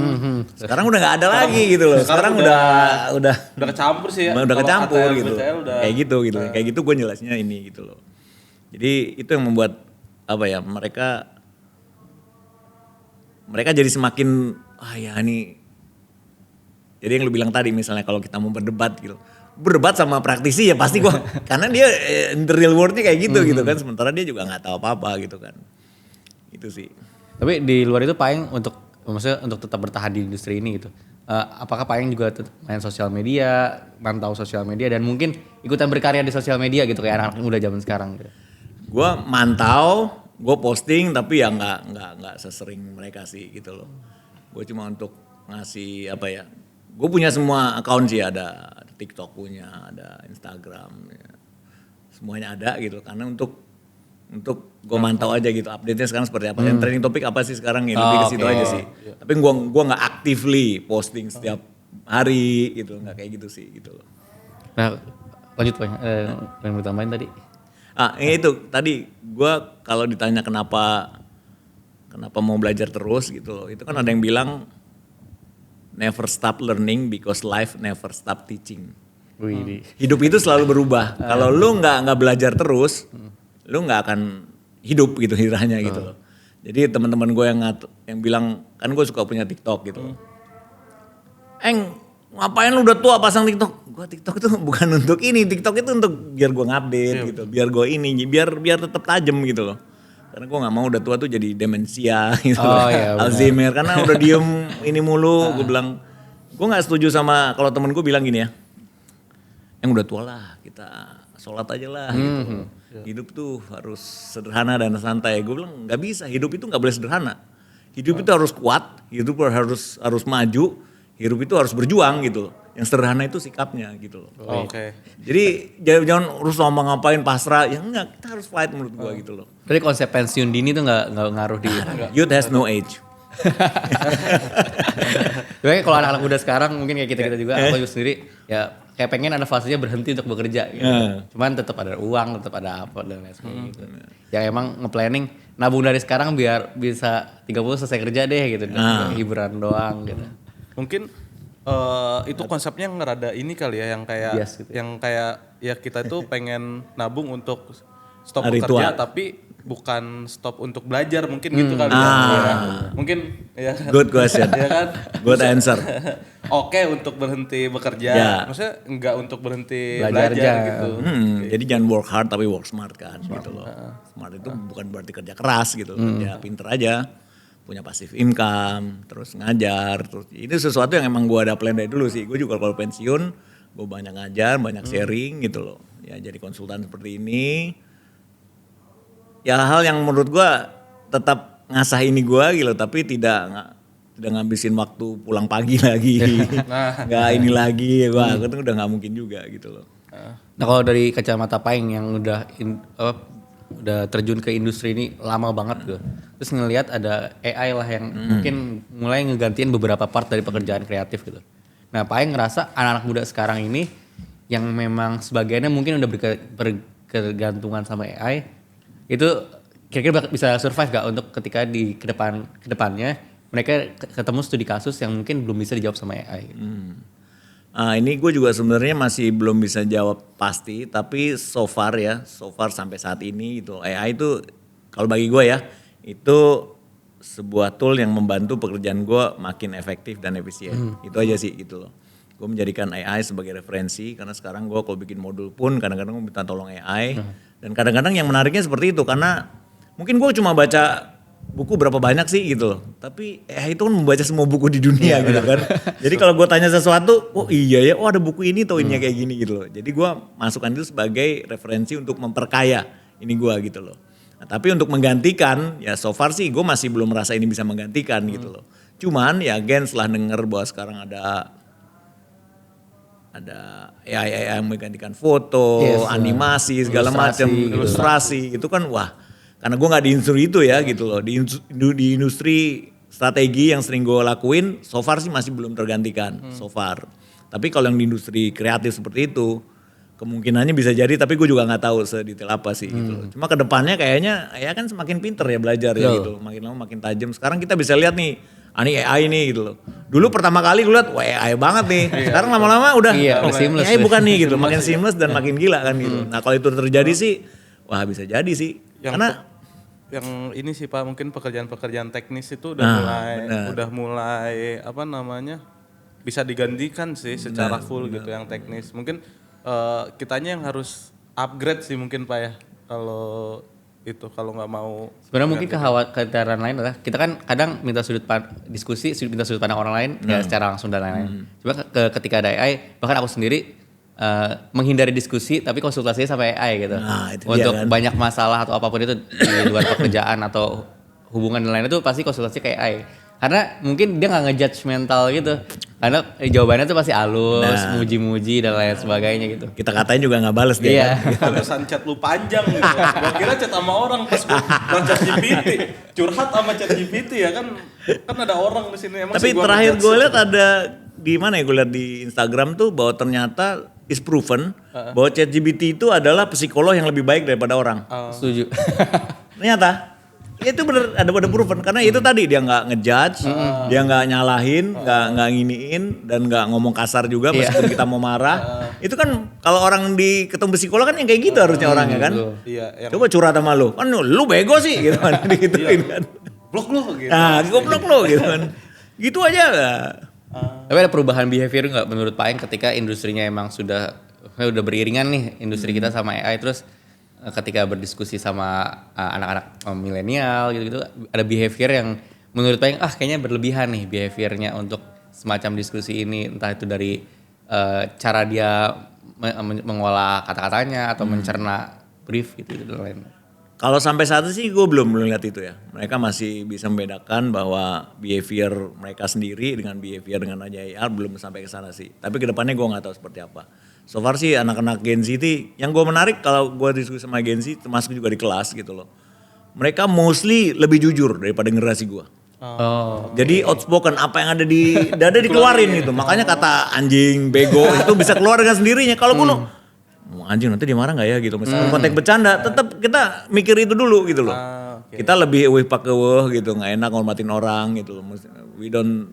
Sekarang udah nggak ada lagi gitu loh. Sekarang udah udah kecampur sih ya? udah Kalau kecampur ATL, gitu. BTL udah Kayak gitu. Kayak gitu gue jelasnya ini gitu loh. Jadi itu yang membuat apa ya, mereka jadi semakin ya ini. Jadi yang lu bilang tadi misalnya kalau kita mau berdebat gitu. Berdebat sama praktisi ya pasti gua karena dia in the real world-nya kayak gitu gitu kan, sementara dia juga nggak tahu apa-apa gitu kan. Itu sih. Tapi di luar itu Paeng maksudnya untuk tetap bertahan di industri ini gitu. Apakah Paeng juga tetap main sosial media, mantau sosial media dan mungkin ikutan berkarya di sosial media gitu kayak anak-anak muda zaman sekarang gitu. Gua mantau, gue posting tapi ya nggak sesering mereka sih gitu loh. Gue cuma untuk ngasih apa ya. Gue punya semua account sih, ada TikTok punya, ada Instagram, ya. Semuanya ada gitu. Karena untuk gue mantau aja gitu, update-nya sekarang seperti apa. Yang trending topik apa sih sekarang ya, lebih ke situ aja sih. Tapi gue nggak actively posting setiap hari gitu, nggak kayak gitu sih gitu loh. Nah, lanjut Paeng, yang mau tambahin tadi. Itu tadi gue kalau ditanya kenapa mau belajar terus gitu loh. Itu kan ada yang bilang never stop learning because life never stop teaching. Wih, Hidup itu selalu berubah. Kalau lu nggak belajar terus, lu nggak akan hidup gitu istilahnya gitu loh. Jadi teman-teman gue yang bilang, kan gue suka punya TikTok gitu. Ngapain lu udah tua pasang TikTok? Gue TikTok itu bukan untuk ini, TikTok itu untuk biar gue ngupdate gitu, biar gue ini, biar tetap tajam gitu loh. Karena gue nggak mau udah tua tuh jadi demensia gitu, Iya, Alzheimer. Karena udah diem ini mulu, gue bilang, gue nggak setuju sama kalau temen gue bilang gini ya, yang udah tua lah kita sholat aja lah gitu. Hidup tuh harus sederhana dan santai. Gue bilang nggak bisa, hidup itu nggak boleh sederhana. Hidup itu harus kuat, hidup harus maju, hidup itu harus berjuang gitu loh. Yang sederhana itu sikapnya gitu loh. Oke. Jadi jangan urus ngomong ngapain pasrah, ya enggak, kita harus fight menurut gua gitu loh. Berarti konsep pensiun dini tuh nggak ngaruh di. Youth has no age. Sebenarnya kalau anak-anak muda sekarang mungkin kayak kita juga, aku juga sendiri ya kayak pengen ada fasenya berhenti untuk bekerja gitu. Cuman tetap ada uang, tetap ada apa dan lain sebagainya gitu. Ya emang nge-planning nabung dari sekarang biar bisa 30 selesai kerja deh gitu. Hiburan doang gitu. Mungkin itu konsepnya ngerada ini kali ya yang kayak Bias gitu. yang kayak ya kita tuh pengen nabung untuk stop Hari bekerja tua. tapi bukan stop untuk belajar mungkin gitu kali ya. Ya. Mungkin ya kan. Good question. Ya kan? Good answer. Oke untuk berhenti bekerja. Ya. Maksudnya enggak untuk berhenti Belajar belajar aja. gitu. Jadi jangan work hard tapi work smart kan gitu loh. Smart itu bukan berarti kerja keras gitu, kerja pinter aja. Punya passive income, terus ngajar, terus ini sesuatu yang emang gue ada plan dari dulu sih. Gue juga kalau pensiun, gue banyak ngajar, banyak sharing gitu loh. ya jadi konsultan seperti ini. Ya hal yang menurut gua tetap ngasah ini gua gitu, tapi tidak ngabisin waktu pulang pagi lagi, nggak ini lagi, wah itu udah nggak mungkin juga gitu loh. Nah kalau dari kacamata Paing yang udah terjun ke industri ini lama banget gitu, terus ngelihat ada AI lah yang mungkin mulai ngegantiin beberapa part dari pekerjaan kreatif gitu. Nah Paing ngerasa anak-anak muda sekarang ini yang memang sebagiannya mungkin udah berkegantungan sama AI, itu kira-kira bisa survive gak untuk ketika di kedepannya mereka ketemu studi kasus yang mungkin belum bisa dijawab sama AI gitu. Ini gue juga sebenarnya masih belum bisa jawab pasti, tapi so far sampai saat ini gitu AI itu kalau bagi gue ya itu sebuah tool yang membantu pekerjaan gue makin efektif dan efisien. Itu aja sih gitu loh. Gue menjadikan AI sebagai referensi karena sekarang gue kalau bikin modul pun kadang-kadang gue minta tolong AI dan kadang-kadang yang menariknya seperti itu karena mungkin gue cuma baca buku berapa banyak sih gitu loh. Tapi AI itu kan membaca semua buku di dunia gitu kan. Jadi kalau gue tanya sesuatu, oh iya ya, oh ada buku ini tuh ininya kayak gini gitu loh. Jadi gue masukkan itu sebagai referensi untuk memperkaya ini gue gitu loh. Nah, tapi untuk menggantikan ya so far sih gue masih belum merasa ini bisa menggantikan gitu loh. Cuman ya again setelah denger bahwa sekarang ada AI yang menggantikan foto, animasi segala macam, ilustrasi itu kan wah. Karena gue nggak di industri itu ya gitu loh. Di industri strategi yang sering gue lakuin, so far sih masih belum tergantikan, so far. Tapi kalau yang di industri kreatif seperti itu, kemungkinannya bisa jadi. Tapi gue juga nggak tahu sedetail apa sih gitu loh. Cuma kedepannya kayaknya ya kan semakin pinter ya belajar ya gitu. Makin lama makin tajam. Sekarang kita bisa lihat nih, ini AI nih gitu loh. Dulu pertama kali gue lihat, wah AI banget nih. Sekarang lama-lama udah seamless AI bukan nih gitu. Makin seamless dan makin gila kan gitu. Nah kalau itu terjadi sih, wah bisa jadi sih. Karena yang ini sih Pak, mungkin pekerjaan-pekerjaan teknis itu udah mulai apa namanya bisa digantikan sih secara full gitu yang teknis. Mungkin kitanya yang harus upgrade sih mungkin Pak ya kalau nggak mau. Sebenarnya mungkin kekhawatiran lain adalah kita kan kadang minta minta sudut pandang orang lain ya secara langsung dan lain-lain. Coba ketika ada AI, bahkan aku sendiri menghindari diskusi tapi konsultasinya sampai AI gitu. Nah, itu untuk dia kan. banyak masalah atau apapun itu di luar pekerjaan atau hubungan dan lain-lain itu pasti konsultasi ke AI. Karena mungkin dia nggak ngejudge mental gitu. Karena jawabannya tuh pasti halus, muji-muji dan lain sebagainya gitu. kita katanya juga nggak bales dia kan. Balasan chat lu panjang gitu. Gua kira chat sama orang pas gua chat GPT. Curhat sama chat GPT ya kan ada orang di sini emang. Tapi sih gua terakhir ngejudge gue gitu. lihat ada di mana ya, gue lihat di Instagram tuh bahwa ternyata is proven bahwa ChatGPT itu adalah psikolog yang lebih baik daripada orang. Setuju. Ternyata ya itu bener ada proven karena itu tadi dia nggak ngejudge, dia nggak nyalahin, nggak nginiin dan nggak ngomong kasar juga meskipun kita mau marah. Itu kan kalau orang di ketemu psikolog kan yang kayak gitu harusnya orangnya kan. Iya, Coba curhat sama lu, kan lu bego sih gitu kan, digituin kan. blok lu gitu. Nah, goblok lu gitu kan. Gitu aja lah. Tapi ada perubahan behavior nggak menurut Pak Eng ketika industrinya emang sudah beriringan nih industri kita sama AI, terus ketika berdiskusi sama anak-anak milenial gitu-gitu ada behavior yang menurut Pak Eng kayaknya berlebihan nih behaviornya untuk semacam diskusi ini, entah itu dari cara dia mengolah kata-katanya atau mencerna brief gitu dan lain. Kalau sampai saat ini sih gue belum melihat itu ya. Mereka masih bisa membedakan bahwa behavior mereka sendiri dengan behavior dengan AI belum sampai ke sana sih. Tapi kedepannya gue nggak tahu seperti apa. So far sih anak-anak Gen Z itu yang gue menarik kalau gue diskusi sama Gen Z termasuk juga di kelas gitu loh. Mereka mostly lebih jujur daripada generasi gue. Jadi outspoken apa yang ada di dada dikeluarin gitu. Makanya kata anjing, bego itu bisa keluar dengan sendirinya. Kalau gue anjing nanti dia marah nggak ya gitu. Misalnya konteks bercanda, tetap kita mikir itu dulu gitu loh. Kita lebih pakai gitu, nggak enak ngormatin orang gitu loh. We don't,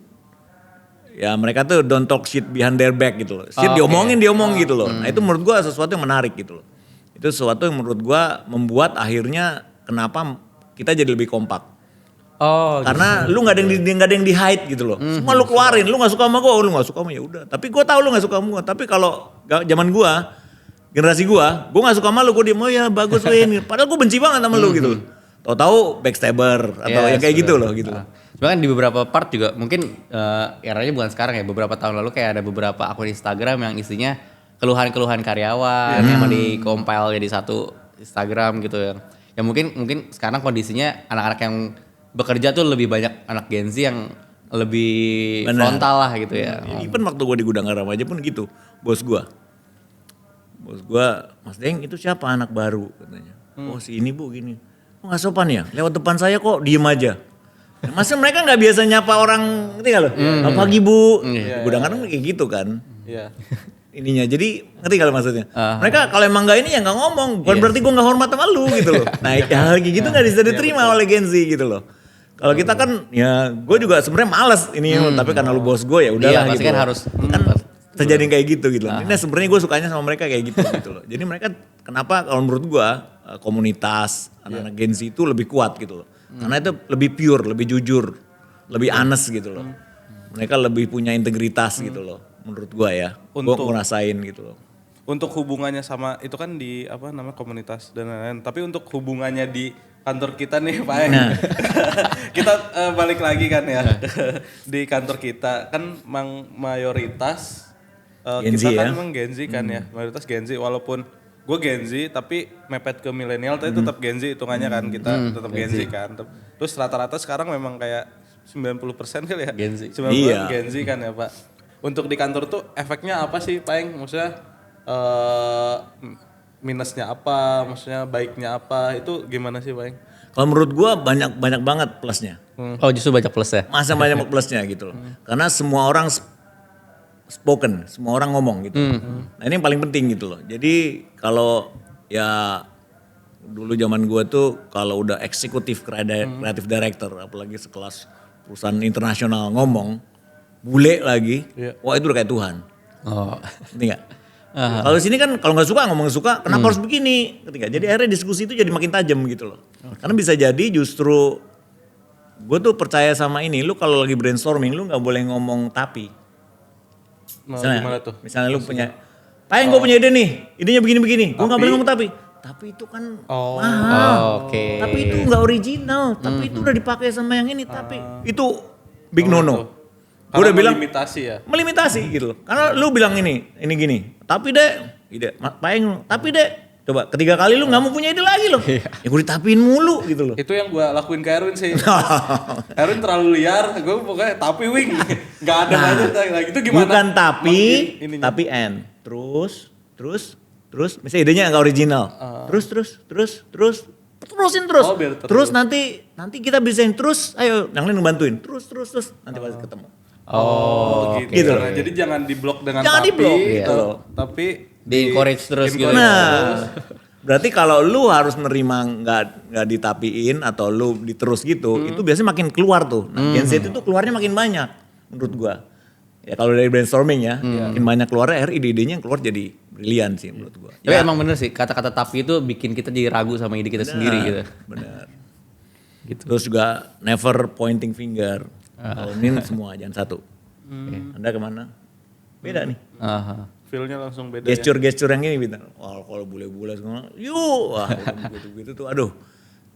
ya mereka tuh don't talk shit behind their back gitu loh. Shit diomongin gitu loh. Nah itu menurut gua sesuatu yang menarik gitu loh. Itu sesuatu yang menurut gua membuat akhirnya kenapa kita jadi lebih kompak. Karena lu nggak ada yang di hide gitu loh. Semua lu keluarin, lu nggak suka sama gua, lu nggak suka sama ya udah. Tapi gua tahu lu nggak suka sama gua. Tapi kalau zaman gua generasi gua gak suka sama lu, gua diem, oh ya bagus Win. Padahal gua benci banget sama lu gitu. Tahu-tahu backstabber atau yang kayak gitu loh gitu. Sebenarnya kan di beberapa part juga mungkin eranya bukan sekarang ya, beberapa tahun lalu kayak ada beberapa akun Instagram yang isinya keluhan-keluhan karyawan yang mau di-compile jadi satu Instagram gitu ya. Ya mungkin sekarang kondisinya anak-anak yang bekerja tuh lebih banyak anak Gen Z yang lebih Benar. frontal lah gitu ya. Even waktu gue di gudang garam aja pun gitu, bos gue, Mas Deng itu siapa anak baru katanya. Oh si ini bu gini, oh nggak sopan ya, lewat depan saya kok diem aja. Masa mereka nggak biasa nyapa orang, ngerti nggak lo? Pagi bu, gudang garam kayak gitu kan. Iya. Ininya jadi ngerti kalau maksudnya. Mereka kalau emang nggak ini ya nggak ngomong, bukan berarti gue nggak hormat sama lu gitu loh. Nah hal kayak gitu nggak bisa diterima oleh Gen Z gitu loh. Kalau kita kan ya gue juga sebenarnya males ini, tapi karena lu bos gue ya udahlah Iya, pasti gitu. kan loh. harus Kan terjadi kayak gitu loh. Ini sebenarnya gue sukanya sama mereka kayak gitu loh. Jadi mereka kenapa kalau menurut gue komunitas anak-anak Gen Z itu lebih kuat gitu loh. Karena itu lebih pure, lebih jujur, lebih honest gitu loh. Mereka lebih punya integritas gitu loh. Menurut gue ya, gue ngerasain gitu loh. Untuk hubungannya sama itu kan di apa namanya komunitas dan lain-lain. Tapi untuk hubungannya di kantor kita nih Pak Eng. Kita balik lagi kan ya di kantor kita kan mayoritas Gen Z kita kan ya? memang Gen Z kan ya, mayoritas Gen Z walaupun gue Gen Z tapi mepet ke milenial tapi tetap Gen Z hitungannya kan kita tetap Gen Z kan. Terus rata-rata sekarang memang kayak 90% kali ya. Gen Z. 90% Iya. Gen Z kan ya Pak. Untuk di kantor tuh efeknya apa sih Pak Eng? Maksudnya minusnya apa, maksudnya baiknya apa, itu gimana sih Pak Eng? Kalau menurut gue banyak banget plusnya. Oh justru banyak plus ya? Masa banyak plusnya gitu loh. Karena semua orang spoken, semua orang ngomong gitu. Nah ini yang paling penting gitu loh. Jadi kalau ya dulu zaman gue tuh kalau udah eksekutif kreatif director, apalagi sekelas perusahaan internasional ngomong, bule lagi, wah itu udah kayak Tuhan. Oh. Ngerti nggak? Kalau di sini kan kalau nggak suka ngomong suka, kenapa harus begini? Ngerti nggak? Jadi akhirnya diskusi itu jadi makin tajam gitu loh. Karena bisa jadi justru gue tuh percaya sama ini, lu kalau lagi brainstorming lu nggak boleh ngomong tapi. Gimana tuh? Misalnya lu punya, Pak gue punya ide nih, idenya begini-begini, gue nggak boleh ngomong tapi itu kan mahal, Oke. tapi itu nggak original, tapi itu udah dipakai sama yang ini, tapi itu big no-no. Gue udah bilang limitasi ya. melimitasi gitu loh. Karena lu bilang ini gini. Tapi ide Paeng, tapi coba ketiga kali lu nggak mau punya ide lagi loh. Ya gue ditapiin mulu gitu loh. Itu yang gue lakuin ke Erwin sih. Erwin terlalu liar, gue pokoknya tapi wing. Gak ada budget lagi. Itu gimana? Bukan Ininya. tapi and. Terus, misalnya idenya nggak original. Terusin terus. Oh, biar terus. Terus nanti kita bisain terus. Ayo, yang lain ngebantuin. Terus. Nanti pasti ketemu. Oh, gitu. Gitu. Nah, jadi jangan diblok dengan Jangan tapi. diblok, gitu. gitu. Tapi Di-encourage terus gitu. Nah, berarti kalau lu harus nerima nggak ditapiin atau lu diterus gitu, itu biasanya makin keluar tuh. Nah, Gen Z itu keluarnya makin banyak menurut gua. Ya kalau dari brainstorming ya, makin banyak keluarnya, ide-idenya yang keluar jadi brilian sih menurut gua. Tapi emang bener sih kata-kata tapi itu bikin kita jadi ragu sama ide kita sendiri gitu. Bener. Gitu. Terus juga never pointing finger. Kalau ini semua jangan satu. Anda kemana? Beda nih. Aha. feel-nya langsung beda ya. Gesture-gesture yang ini bintang. Wah kalau bule-bule semua, yuk, wah gitu-gitu tuh, aduh.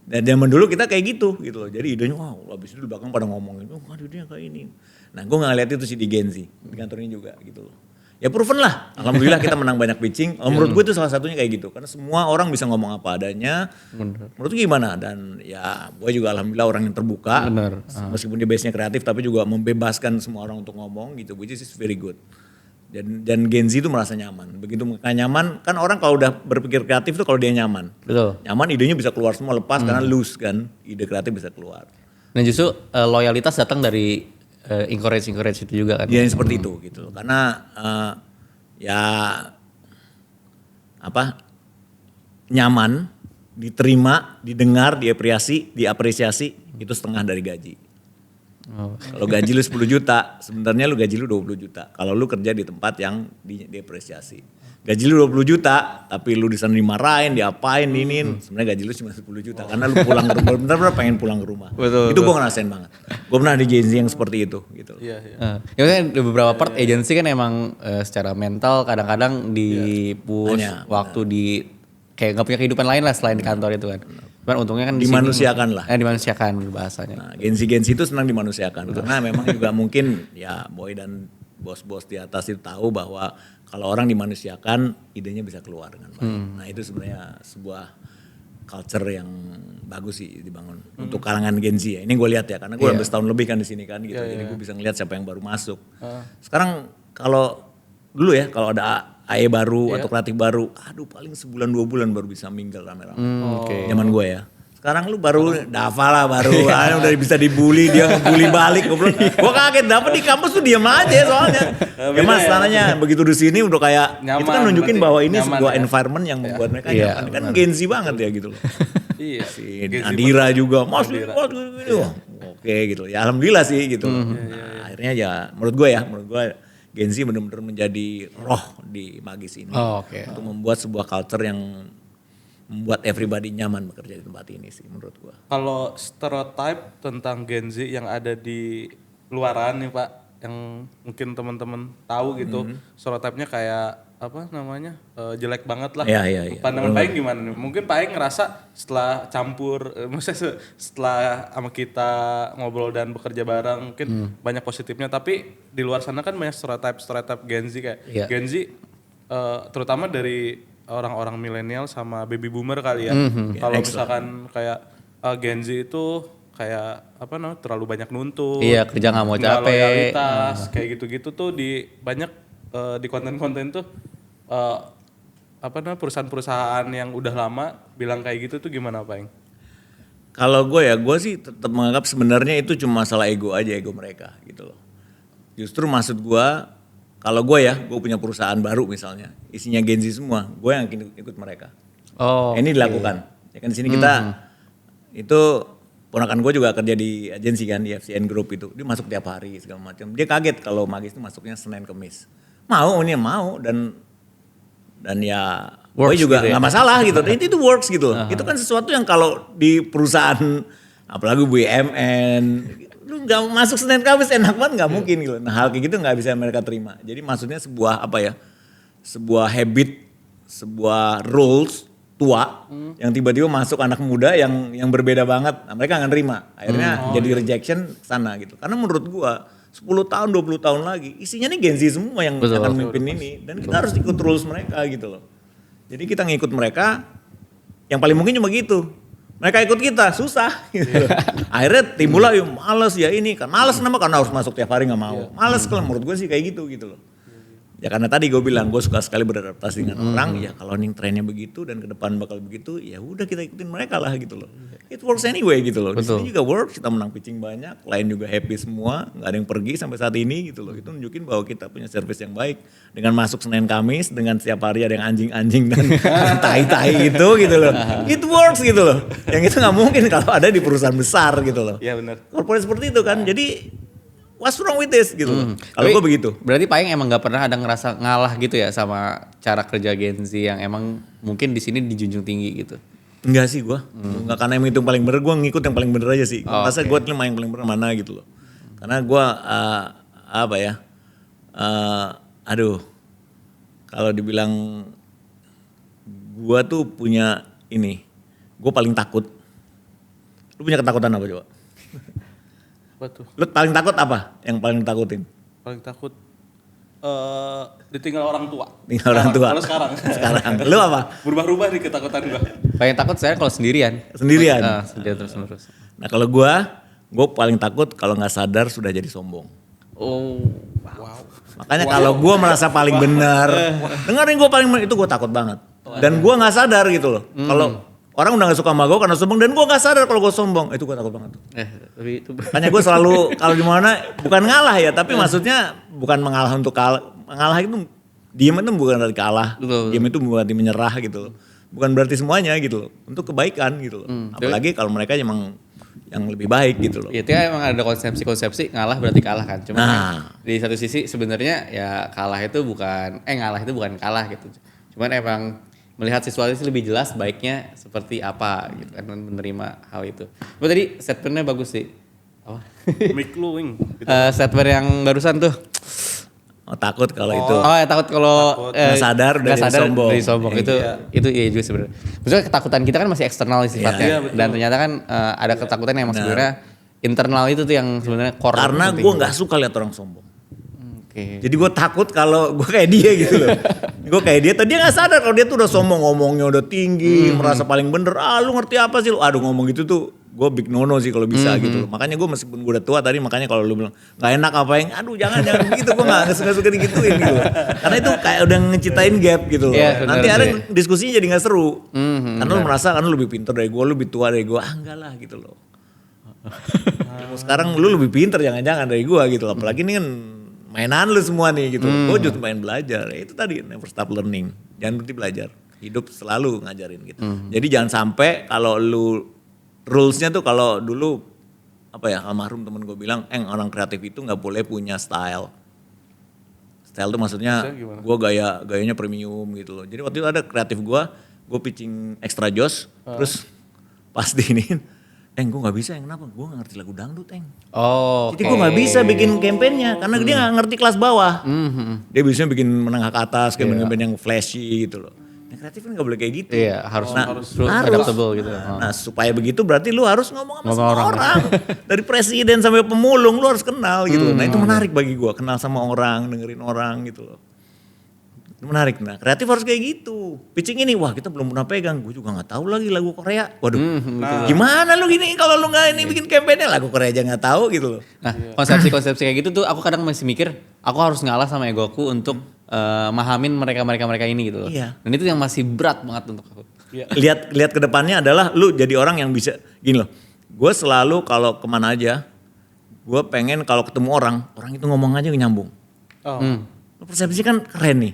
Dan zaman dulu kita kayak gitu loh. Jadi idenya, wah habis itu di belakang pada ngomongin, oh idenya kayak ini. Nah gue gak ngeliat itu sih di Gen Z, di kantor ini juga gitu loh. Ya proven lah, alhamdulillah kita menang banyak pitching. Menurut gue itu salah satunya kayak gitu. Karena semua orang bisa ngomong apa adanya. Menurut gue gimana? Dan ya gue juga alhamdulillah orang yang terbuka. Bener. Meskipun dia base-nya kreatif tapi juga membebaskan semua orang untuk ngomong gitu. Which is very good. Dan Gen Z itu merasa nyaman. Begitu mereka nyaman, kan orang kalau udah berpikir kreatif tuh kalau dia nyaman. Betul. Nyaman idenya bisa keluar semua lepas karena loose kan. Ide kreatif bisa keluar. Dan justru loyalitas datang dari encourage itu juga kan. Dia yang seperti itu gitu. Karena ya apa nyaman, diterima, didengar, diapresiasi itu setengah dari gaji. Oh. Kalau gaji lu 10 juta, sebenarnya lu gaji lu 20 juta. Kalau lu kerja di tempat yang diapresiasi. Gaji lu 20 juta, tapi lu di sana dimarahin, diapain, dinin. Sebenarnya gaji lu cuma 10 juta. Karena lu pulang ke rumah, bener-bener pengen pulang ke rumah. Betul, Itu gue ngerasain banget. Gue pernah di Gen Z yang seperti itu. Gitu. Iya, iya. Ya kan di beberapa part agency kan emang secara mental kadang-kadang di push Hanya, waktu di kayak nggak punya kehidupan lain lah selain di kantor itu kan. Cuman untungnya kan di sini- Dimanusiakan lah. Dimanusiakan bahasanya. Nah, Gen Z itu senang dimanusiakan. Karena memang juga mungkin ya Boy dan bos-bos di atas itu tahu bahwa kalau orang dimanusiakan idenya bisa keluar dengan baik. Nah itu sebenarnya sebuah culture yang bagus sih dibangun untuk kalangan Gen Z ya. Ini gue lihat ya karena gue udah setahun lebih kan di sini kan gitu. Jadi gue bisa ngeliat siapa yang baru masuk. Sekarang kalau dulu ya kalau ada AE baru atau kreatif baru, aduh paling sebulan 2 bulan baru bisa mingle rame-rame. Zaman gue ya. Sekarang lu baru Dava lah baru udah bisa dibully, dia ngebully balik. Gue kaget Dava di kampus tuh diem aja soalnya. Ya mas tanahnya begitu di sini udah kayak Nyaman, itu kan nunjukin berarti bahwa ini nyaman sebuah ya. environment yang membuat mereka nyaman. Kan Gen Z banget ya gitu loh. Iya. Si Andira juga mas gitu. Oke gitu. Ya alhamdulillah sih gitu. Nah, akhirnya ya menurut gue Gen Z benar-benar menjadi roh di Magis ini. Untuk membuat sebuah culture yang membuat everybody nyaman bekerja di tempat ini sih menurut gua. Kalau stereotype tentang Gen Z yang ada di luaran nih Pak, yang mungkin teman-teman tahu gitu, stereotipnya kayak apa namanya jelek banget lah. Iya. Pandangan Pak Eng gimana nih? Mungkin Pak Eng ngerasa setelah campur, maksudnya setelah sama kita ngobrol dan bekerja bareng mungkin banyak positifnya, tapi di luar sana kan banyak stereotype Gen Z kayak Gen Z terutama dari orang-orang milenial sama baby boomer kali ya. Kalau misalkan kayak Gen Z itu kayak apa namanya terlalu banyak nuntut. Iya, kerja nggak mau nggak capek. loyalitas, kayak gitu-gitu tuh di banyak di konten-konten tuh apa namanya perusahaan-perusahaan yang udah lama bilang kayak gitu tuh gimana Pak Eng? Kalau gue sih tetap menganggap sebenarnya itu cuma masalah ego aja, ego mereka gitu loh. Justru maksud gue kalau gue punya perusahaan baru misalnya, isinya Gen Z semua, gue yang ikut mereka. Ini dilakukan. Ya kan di sini kita itu ponakan gue juga kerja di agensi kan di FCN Group itu, dia masuk tiap hari segala macam. Dia kaget kalau Magis itu masuknya Senin Kemis. Mau dan ya gue juga nggak masalah gitu. Itu works gitu. Itu kan sesuatu yang kalau di perusahaan apalagi BUMN lu nggak masuk Senin Kamis enak banget nggak mungkin gitu. Nah hal kayak gitu nggak bisa mereka terima. Jadi maksudnya sebuah sebuah habit, sebuah rules tua yang tiba-tiba masuk anak muda yang berbeda banget. Nah, mereka nggak terima. Akhirnya jadi rejection sana gitu. Karena menurut gua 10 tahun 20 tahun lagi isinya nih Gen Z semua yang akan memimpin ini dan kita harus ikut rules mereka gitu loh. Jadi kita ngikut mereka yang paling mungkin cuma gitu. Mereka ikut kita susah gitu. Akhirnya timbullah males ya ini kan males karena harus masuk tiap hari nggak mau. Males kalau menurut gue sih kayak gitu loh. Ya karena tadi gue bilang gue suka sekali beradaptasi dengan orang ya kalau nih trennya begitu dan ke depan bakal begitu ya udah kita ikutin mereka lah gitu loh. It works anyway gitu loh. Di sini juga works, kita menang pitching banyak, klien juga happy semua, nggak ada yang pergi sampai saat ini gitu loh. Itu nunjukin bahwa kita punya service yang baik dengan masuk Senin Kamis dengan setiap hari ada yang anjing-anjing dan tai-tai gitu loh. It works gitu loh. Yang itu nggak mungkin kalau ada di perusahaan besar gitu loh. Iya benar. Corporate seperti itu kan. Jadi what's wrong with this gitu. Kalau gue begitu. Berarti Pak Eng emang gak pernah ada ngerasa ngalah gitu ya sama cara kerja Gen Z yang emang mungkin di sini dijunjung tinggi gitu. Enggak sih gue. Enggak karena yang itu paling bener, gue ngikut yang paling bener aja sih. Masa gue terima yang paling bener mana gitu loh. Karena gue kalau dibilang gue tuh punya ini, gue paling takut. Lu punya ketakutan apa coba? Apa tuh? Lu paling takut apa? Yang paling takutin? Paling takut ditinggal orang tua. Tinggal orang tua. Kalau sekarang. Sekarang. Lu apa? Berubah-ubah nih ketakutan gua. Paling takut saya kalau sendirian. Sendirian? Sendirian terus-menerus. Nah kalau gue paling takut kalau nggak sadar sudah jadi sombong. Wow. Makanya kalau gue merasa paling benar, dengerin gue paling benar itu gue takut banget. Dan gue nggak sadar gitu loh. Kalau orang udah gak suka sama gue karena sombong dan gue gak sadar kalau gue sombong. Itu gue takut banget tuh. Tapi itu Makanya gue selalu kalau di mana bukan ngalah ya, tapi maksudnya bukan mengalah untuk kalah. Mengalah itu diem itu bukan berarti kalah. Diem itu bukan berarti menyerah gitu loh. Bukan berarti semuanya gitu loh. Untuk kebaikan gitu loh. Apalagi kalau mereka emang yang lebih baik gitu loh. itu emang ada konsepsi ngalah berarti kalah kan. Cuma di satu sisi sebenarnya ya ngalah itu bukan kalah gitu. Cuman emang melihat situasi lebih jelas baiknya seperti apa gitu kan menerima hal itu. Tapi tadi statementnya bagus sih. Apa? Mic lu wing. Statement yang barusan tuh. Takut kalau itu. Takut kalau nggak sadar udah sombong. Dari sombong itu iya juga sebenarnya. Maksudnya ketakutan kita kan masih eksternal sifatnya. Dan ternyata kan ada ketakutan yang sebenarnya internal itu tuh yang sebenarnya core. Karena gue nggak suka lihat orang sombong. Oke. Jadi gue takut kalau gue kayak dia gitu loh. Gue kayak dia, tadi dia gak sadar kalau dia tuh udah sombong, ngomongnya udah tinggi, merasa paling bener. Ah lu ngerti apa sih lu? Aduh ngomong gitu tuh gue big no sih kalau bisa gitu loh. Makanya gue meskipun gue udah tua tadi, makanya kalau lu bilang gak enak apa yang, aduh jangan begitu, gue gak suka digituin gitu loh. Karena itu kayak udah ngeciptain gap gitu loh. Iya, benar Nanti ada sih. diskusinya jadi gak seru. Karena lu merasa kan lu lebih pintar dari gue, lu lebih tua dari gue. Ah enggak lah gitu loh. Sekarang lu lebih pintar jangan-jangan dari gue gitu loh. Apalagi ini kan mainan lu semua nih gitu. Gue justru main belajar. Ya, itu tadi never stop learning. Jangan berhenti belajar. Hidup selalu ngajarin gitu. Jadi jangan sampai kalau lu rulesnya tuh kalau dulu apa ya almarhum temen gue bilang, orang kreatif itu nggak boleh punya style. Style tuh maksudnya gue gayanya premium gitu loh. Jadi waktu itu ada kreatif gue pitching extra joss, terus pas diinin, gue nggak bisa, kenapa? Gue nggak ngerti lagu dangdut, Oh, Jadi gue nggak bisa bikin kampanyenya karena dia nggak ngerti kelas bawah. Dia biasanya bikin menengah ke atas, kayak yang flashy gitu loh. Yang kreatif kan nggak boleh kayak gitu. Iya, harus adaptable gitu. Nah supaya begitu berarti lu harus ngomong sama semua orang. Dari presiden sampai pemulung lu harus kenal gitu. Nah itu menarik bagi gue, kenal sama orang, dengerin orang gitu loh. Itu menarik. Nah kreatif harus kayak gitu. Pitching ini, wah kita belum pernah pegang. Gue juga gak tahu lagi lagu Korea. Waduh, gimana lu gini kalau lu gak ini bikin kampanye lagu Korea aja gak tahu gitu loh. Nah, konsepsi-konsepsi kayak gitu tuh aku kadang masih mikir, aku harus ngalah sama egoku untuk mahamin mereka ini gitu loh. Iya. Dan itu yang masih berat banget untuk aku. Lihat ke depannya adalah lu jadi orang yang bisa, gini loh. Gue selalu kalau kemana aja, gue pengen kalau ketemu orang itu ngomong aja nyambung. Persepsi kan keren nih,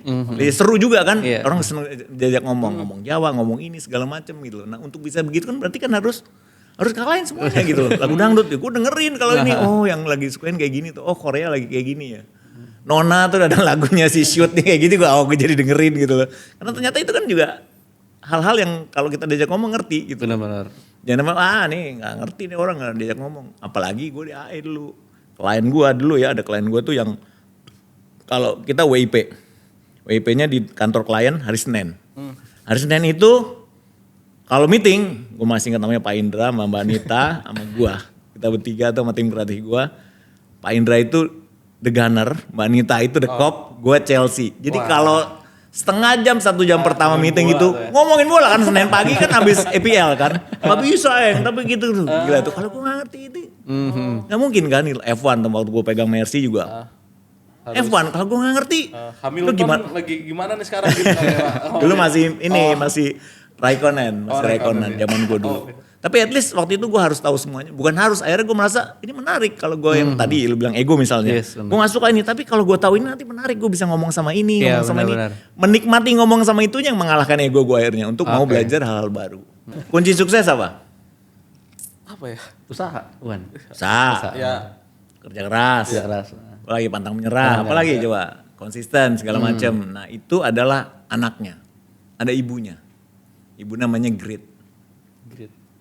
seru juga kan, Iya. orang seneng diajak ngomong Jawa, ngomong ini segala macem gitu loh. Nah untuk bisa begitu kan berarti kan harus kalahin semuanya gitu loh. Lagu dangdut, gue dengerin kalau ini, yang lagi sukain kayak gini tuh, Korea lagi kayak gini ya. Nona tuh ada lagunya si Shoot nih kayak gitu, gue jadi dengerin gitu loh. Karena ternyata itu kan juga hal-hal yang kalau kita diajak ngomong ngerti gitu. Benar-benar. Jangan nih gak ngerti nih orang gak diajak ngomong. Apalagi gue di AE dulu. Klien gue dulu ya, ada klien gue tuh yang kalau kita WIP. WIP-nya di kantor klien hari Senin. Hari Senin itu kalau meeting, gue masih ingat namanya Pak Indra, sama Mbak Anita, sama gue. Kita bertiga tuh sama tim kreatif gue. Pak Indra itu The Gunner, Mbak Anita itu The Cop, gue Chelsea. Jadi kalau setengah jam, 1 jam pertama meeting itu ngomongin bola kan Senin pagi kan habis EPL kan. Gak bisa tapi gitu tuh. Gila tuh kalau gue gak ngerti itu. Gak mungkin kan F1 waktu gue pegang Mercy juga. F1 kalau gue gak ngerti. Hamilton lagi gimana nih sekarang gitu kayak, Dulu masih Raikkonen, zaman gue dulu. Tapi at least waktu itu gue harus tahu semuanya. Bukan harus, akhirnya gue merasa ini menarik. Kalau gue yang tadi lu bilang ego misalnya. Yes, Gue gak suka ini, tapi kalau gue tahu ini nanti menarik. Gue bisa ngomong sama ini, Iya, ngomong sama benar-benar. ini. Menikmati ngomong sama itu yang mengalahkan ego gue akhirnya. Untuk mau belajar hal-hal baru. Kunci sukses apa? apa ya? Usaha, Wan. Usaha. Ya Kerja keras. Kerja keras. Apalagi pantang menyerah. Apalagi coba. Konsisten segala macam. Nah itu adalah anaknya. Ada ibunya. Ibu namanya Grit.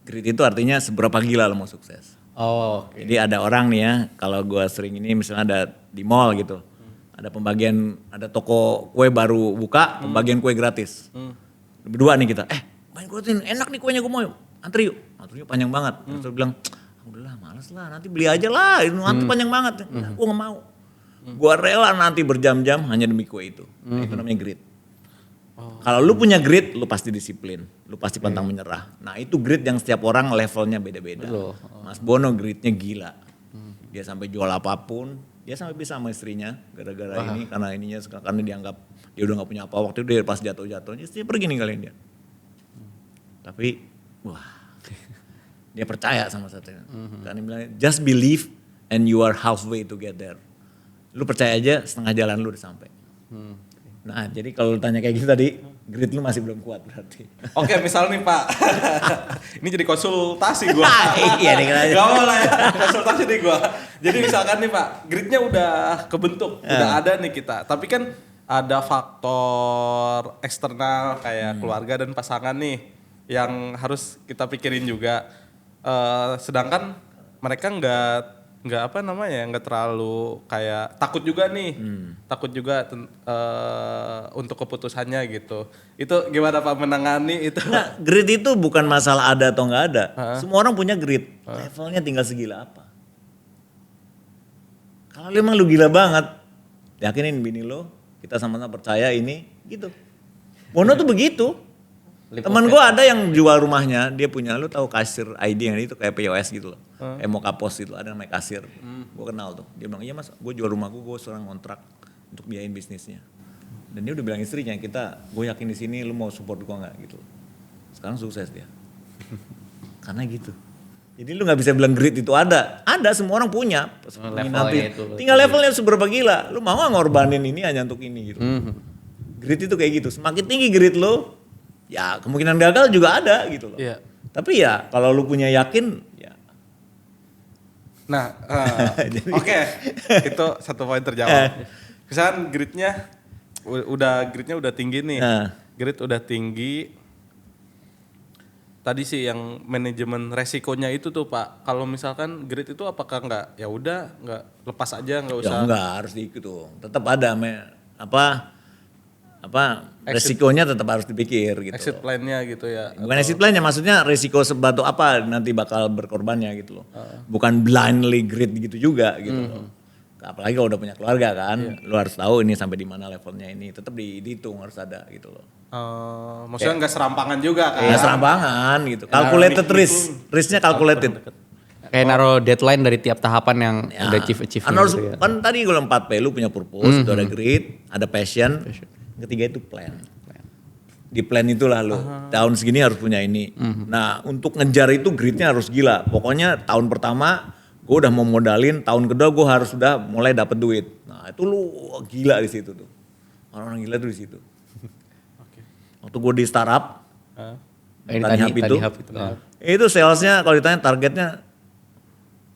Grit itu artinya seberapa gila lo mau sukses. Oh, oke. Jadi ada orang nih ya, kalau gue sering ini misalnya ada di mall gitu. Ada pembagian, ada toko kue baru buka, pembagian kue gratis. Berdua nih kita, main kue ini enak nih kuenya gue mau antri yuk. Antri yuk panjang banget. Terus dia bilang, udahlah males lah nanti beli aja lah, antri panjang banget. Gue gak mau. Gue rela nanti berjam-jam hanya demi kue itu. Nah, itu namanya grit. Kalau lu punya grit, lu pasti disiplin, lu pasti pantang menyerah. Nah itu grit yang setiap orang levelnya beda-beda. Mas Bono gritnya gila, dia sampai jual apapun, dia sampai bisa sama istrinya gara-gara ini, karena ininya karena dianggap dia udah nggak punya apa waktu itu dia pas jatuh-jatuhnya, istrinya pergi ninggalin dia. Tapi dia percaya sama satunya. Karena dia bilang just believe and you are halfway to get there. Lu percaya aja setengah jalan lu udah sampai. Nah jadi kalau lu tanya kayak gitu tadi, grit lu masih belum kuat berarti. Oke misal nih Pak, ini jadi konsultasi gue. Iya nih aja. Gak mau lah ya, konsultasi nih gue. Jadi misalkan nih Pak, gritnya udah kebentuk, udah ada nih kita. Tapi kan ada faktor eksternal kayak keluarga dan pasangan nih yang harus kita pikirin juga. Sedangkan mereka nggak terlalu kayak takut juga nih, takut juga untuk keputusannya gitu. Itu gimana Pak menangani itu? Nah, grit itu bukan masalah ada atau nggak ada. Semua orang punya grit. Levelnya tinggal segila apa. Kalau memang lu gila banget, yakinin bini lo, kita sama-sama percaya ini, gitu. Mono tuh begitu. Temen gue ada yang jual rumahnya, dia punya, lu tahu kasir ID yang itu kayak POS gitu loh. Emoka Pos itu ada namanya kasir. Gue kenal tuh. Dia bilang, iya mas, gue jual rumah gue seorang kontrak untuk biayain bisnisnya. Dan dia udah bilang istrinya, gue yakin di sini lu mau support gue nggak gitu. Sekarang sukses dia. Karena gitu. Jadi lu nggak bisa bilang grit itu ada semua orang punya. Levelnya itu. Tinggal levelnya seberapa gila. Lu mau nggak ngorbanin ini hanya untuk ini gitu. Grit itu kayak gitu. Semakin tinggi grit lu, ya kemungkinan gagal juga ada gitu loh. Iya. Tapi ya kalau lu punya yakin, ya. Nah, oke, itu satu poin terjawab. Misalkan gridnya udah tinggi nih, grid udah tinggi. Tadi sih yang manajemen resikonya itu tuh Pak. Kalau misalkan grid itu apakah nggak, ya udah nggak lepas aja nggak usah. Ya enggak harus diikut tuh. Tetap ada resikonya tetap harus dipikir gitu. Exit plan-nya gitu ya. Bukan exit plan-nya, maksudnya resiko sebatu apa nanti bakal berkorbannya gitu loh. Bukan blindly grid gitu juga gitu loh. Apalagi kalau udah punya keluarga kan, lu harus tahu ini sampai di mana levelnya ini. Tetap dihitung harus ada gitu loh. Maksudnya nggak serampangan juga kan? Nggak serampangan gitu. Calculated risk-nya calculated. Kayak naruh deadline dari tiap tahapan yang udah achieve Harus, gitu ya. kan tadi gue 4P, lu punya purpose, itu ada grid, ada passion. Ketiga itu plan. Di plan itulah lu, tahun segini harus punya ini. Nah untuk ngejar itu gridnya harus gila. Pokoknya tahun pertama gue udah mau modalin, tahun kedua gue harus udah mulai dapet duit. Nah itu lu gila di situ tuh. Orang-orang gila tuh di situ. Waktu gue di startup, Tani Hub itu. Itu salesnya kalau ditanya targetnya,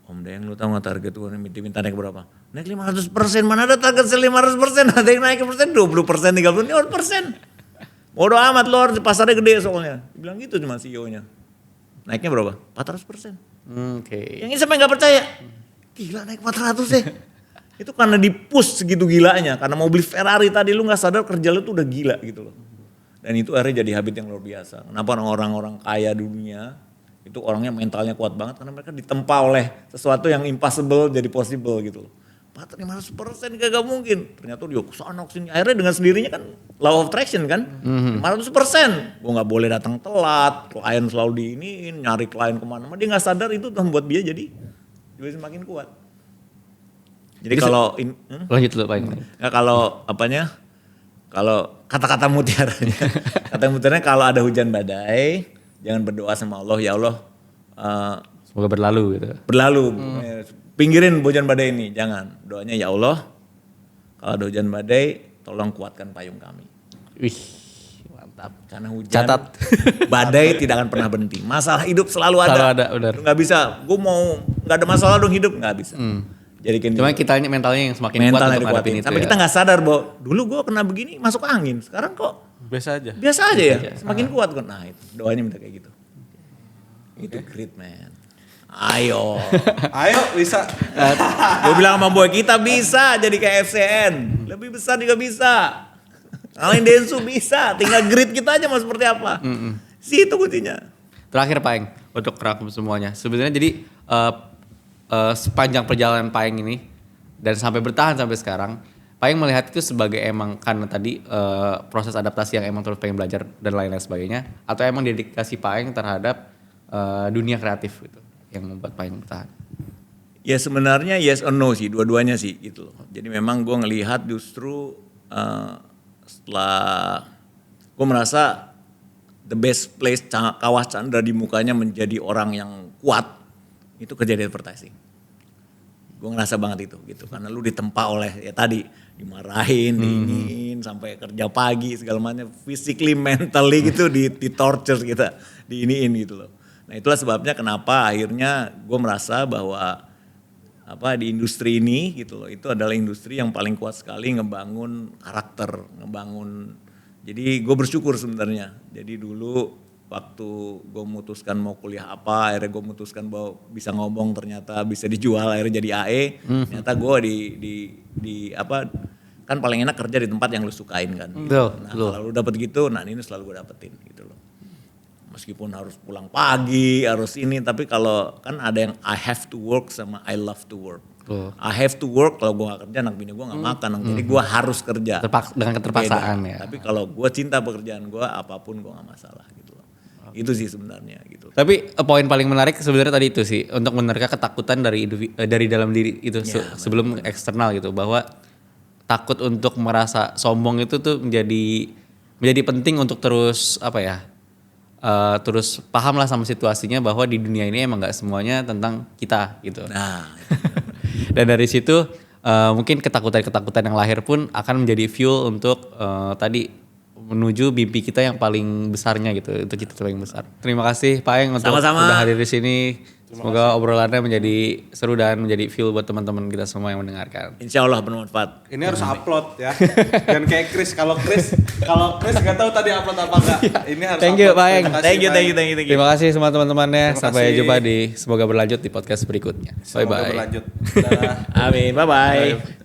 Om Deng lu tau gak target gue minta naik berapa? Naik 500%, mana ada target sel 500%, ada yang naik persen 20%, 30%. Bodoh amat lo, pasarnya gede soalnya. Bilang gitu cuma CEO-nya. Naiknya berapa? 400%. Oke. Yang ini sampai gak percaya. Gila naik 400 ya. Itu karena di-push segitu gilanya. Karena mau beli Ferrari tadi lu gak sadar kerja lu tuh udah gila gitu loh. Dan itu akhirnya jadi habit yang luar biasa. Kenapa orang-orang kaya di dunia itu orangnya mentalnya kuat banget karena mereka ditempa oleh sesuatu yang impossible jadi possible gitu loh. 500% kagak mungkin. Ternyata dia kesana kesini. Akhirnya dengan sendirinya kan law of attraction kan. 500%. Gue gak boleh datang telat. Klien selalu diiniin. Nyari klien kemana-mana. Dia gak sadar itu membuat dia jadi semakin kuat. Jadi kalau... Lanjut dulu Pak. Ya kalau apanya... Kalau kata-kata mutiaranya. Kata mutiaranya kalau ada hujan badai. Jangan berdoa sama Allah. Ya Allah... Semoga berlalu gitu. Berlalu. Pinggirin hujan badai ini, jangan. Doanya ya Allah, kalau ada hujan badai, tolong kuatkan payung kami. Wih, mantap. Karena hujan, Catat. badai tidak akan pernah berhenti. Masalah hidup selalu ada. Selalu ada, benar. Lu gak bisa, gue mau gak ada masalah dong hidup, gak bisa. Jadi Cuma kitanya mentalnya yang semakin kuat mentalnya untuk ngadepin dikuatin. itu Sampai ya. kita gak sadar bahwa dulu gue kena begini masuk angin. Sekarang kok Biasa aja. biasa aja ya, semakin kuat kok. Nah itu doanya minta kayak gitu. Itu great man. Ayo. Ayo bisa. Gue bilang sama boy kita bisa jadi kayak FCN. Lebih besar juga bisa. Ngalahin Densu bisa. Tinggal grid kita aja mau seperti apa. Situ kuncinya. Terakhir Paeng, untuk rangkum semuanya. Sebenarnya jadi sepanjang perjalanan Paeng ini dan sampai bertahan sampai sekarang, Paeng melihat itu sebagai emang karena tadi proses adaptasi yang emang terus pengen belajar dan lain-lain sebagainya, atau emang dedikasi Paeng terhadap dunia kreatif gitu yang membuat Paeng bertahan? Ya sebenarnya yes or no sih, dua-duanya sih gitu loh. Jadi memang gue ngelihat justru setelah gue merasa the best place Kawah Chandra di mukanya menjadi orang yang kuat itu kerja di advertising. Gue ngerasa banget itu gitu karena lu ditempa oleh ya tadi dimarahin, diiniin sampai kerja pagi segala macam, physically, mentally gitu di torture kita, diiniin gitu loh. Nah itulah sebabnya kenapa akhirnya gue merasa bahwa di industri ini gitu loh, itu adalah industri yang paling kuat sekali ngebangun karakter, jadi gue bersyukur sebenarnya. Jadi dulu waktu gue memutuskan mau kuliah apa, akhirnya gue memutuskan bahwa bisa ngomong ternyata bisa dijual, akhirnya jadi AE. Ternyata gue kan paling enak kerja di tempat yang lu sukain kan. Kalau lu dapet gitu, nah ini selalu gue dapetin gitu loh. Meskipun harus pulang pagi, harus ini, tapi kalau kan ada yang I have to work sama I love to work. I have to work, kalau gue gak kerja anak bini gue gak makan. Jadi gue harus kerja. Dengan keterpaksaan Beda. ya. Tapi kalau gue cinta pekerjaan gue, apapun gue gak masalah gitu loh. Itu sih sebenarnya gitu. Tapi poin paling menarik sebenarnya tadi itu sih, untuk menerka ketakutan dari dalam diri itu sebelum eksternal gitu, bahwa takut untuk merasa sombong itu tuh menjadi penting untuk terus terus paham lah sama situasinya, bahwa di dunia ini emang nggak semuanya tentang kita gitu. Nah, Dan dari situ mungkin ketakutan-ketakutan yang lahir pun akan menjadi fuel untuk tadi menuju mimpi kita yang paling besarnya gitu, itu cita paling besar. Terima kasih Pak Eng untuk Sama-sama. udah hadir di sini. Semoga obrolannya menjadi seru dan menjadi fuel buat teman-teman kita semua yang mendengarkan. insya Allah bermanfaat. Ini harus upload ya. Dan kayak Chris, kalau Chris nggak tahu tadi upload apa enggak. Ini harus Thank you, upload. Pak Eng. Terima kasih, Thank you, Pak thank you, Eng. thank you, thank you. Terima kasih semua teman-temannya. Terima Sampai kasih. jumpa semoga berlanjut di podcast berikutnya. Bye Semoga bye. berlanjut. Dadah. Amin, bye-bye.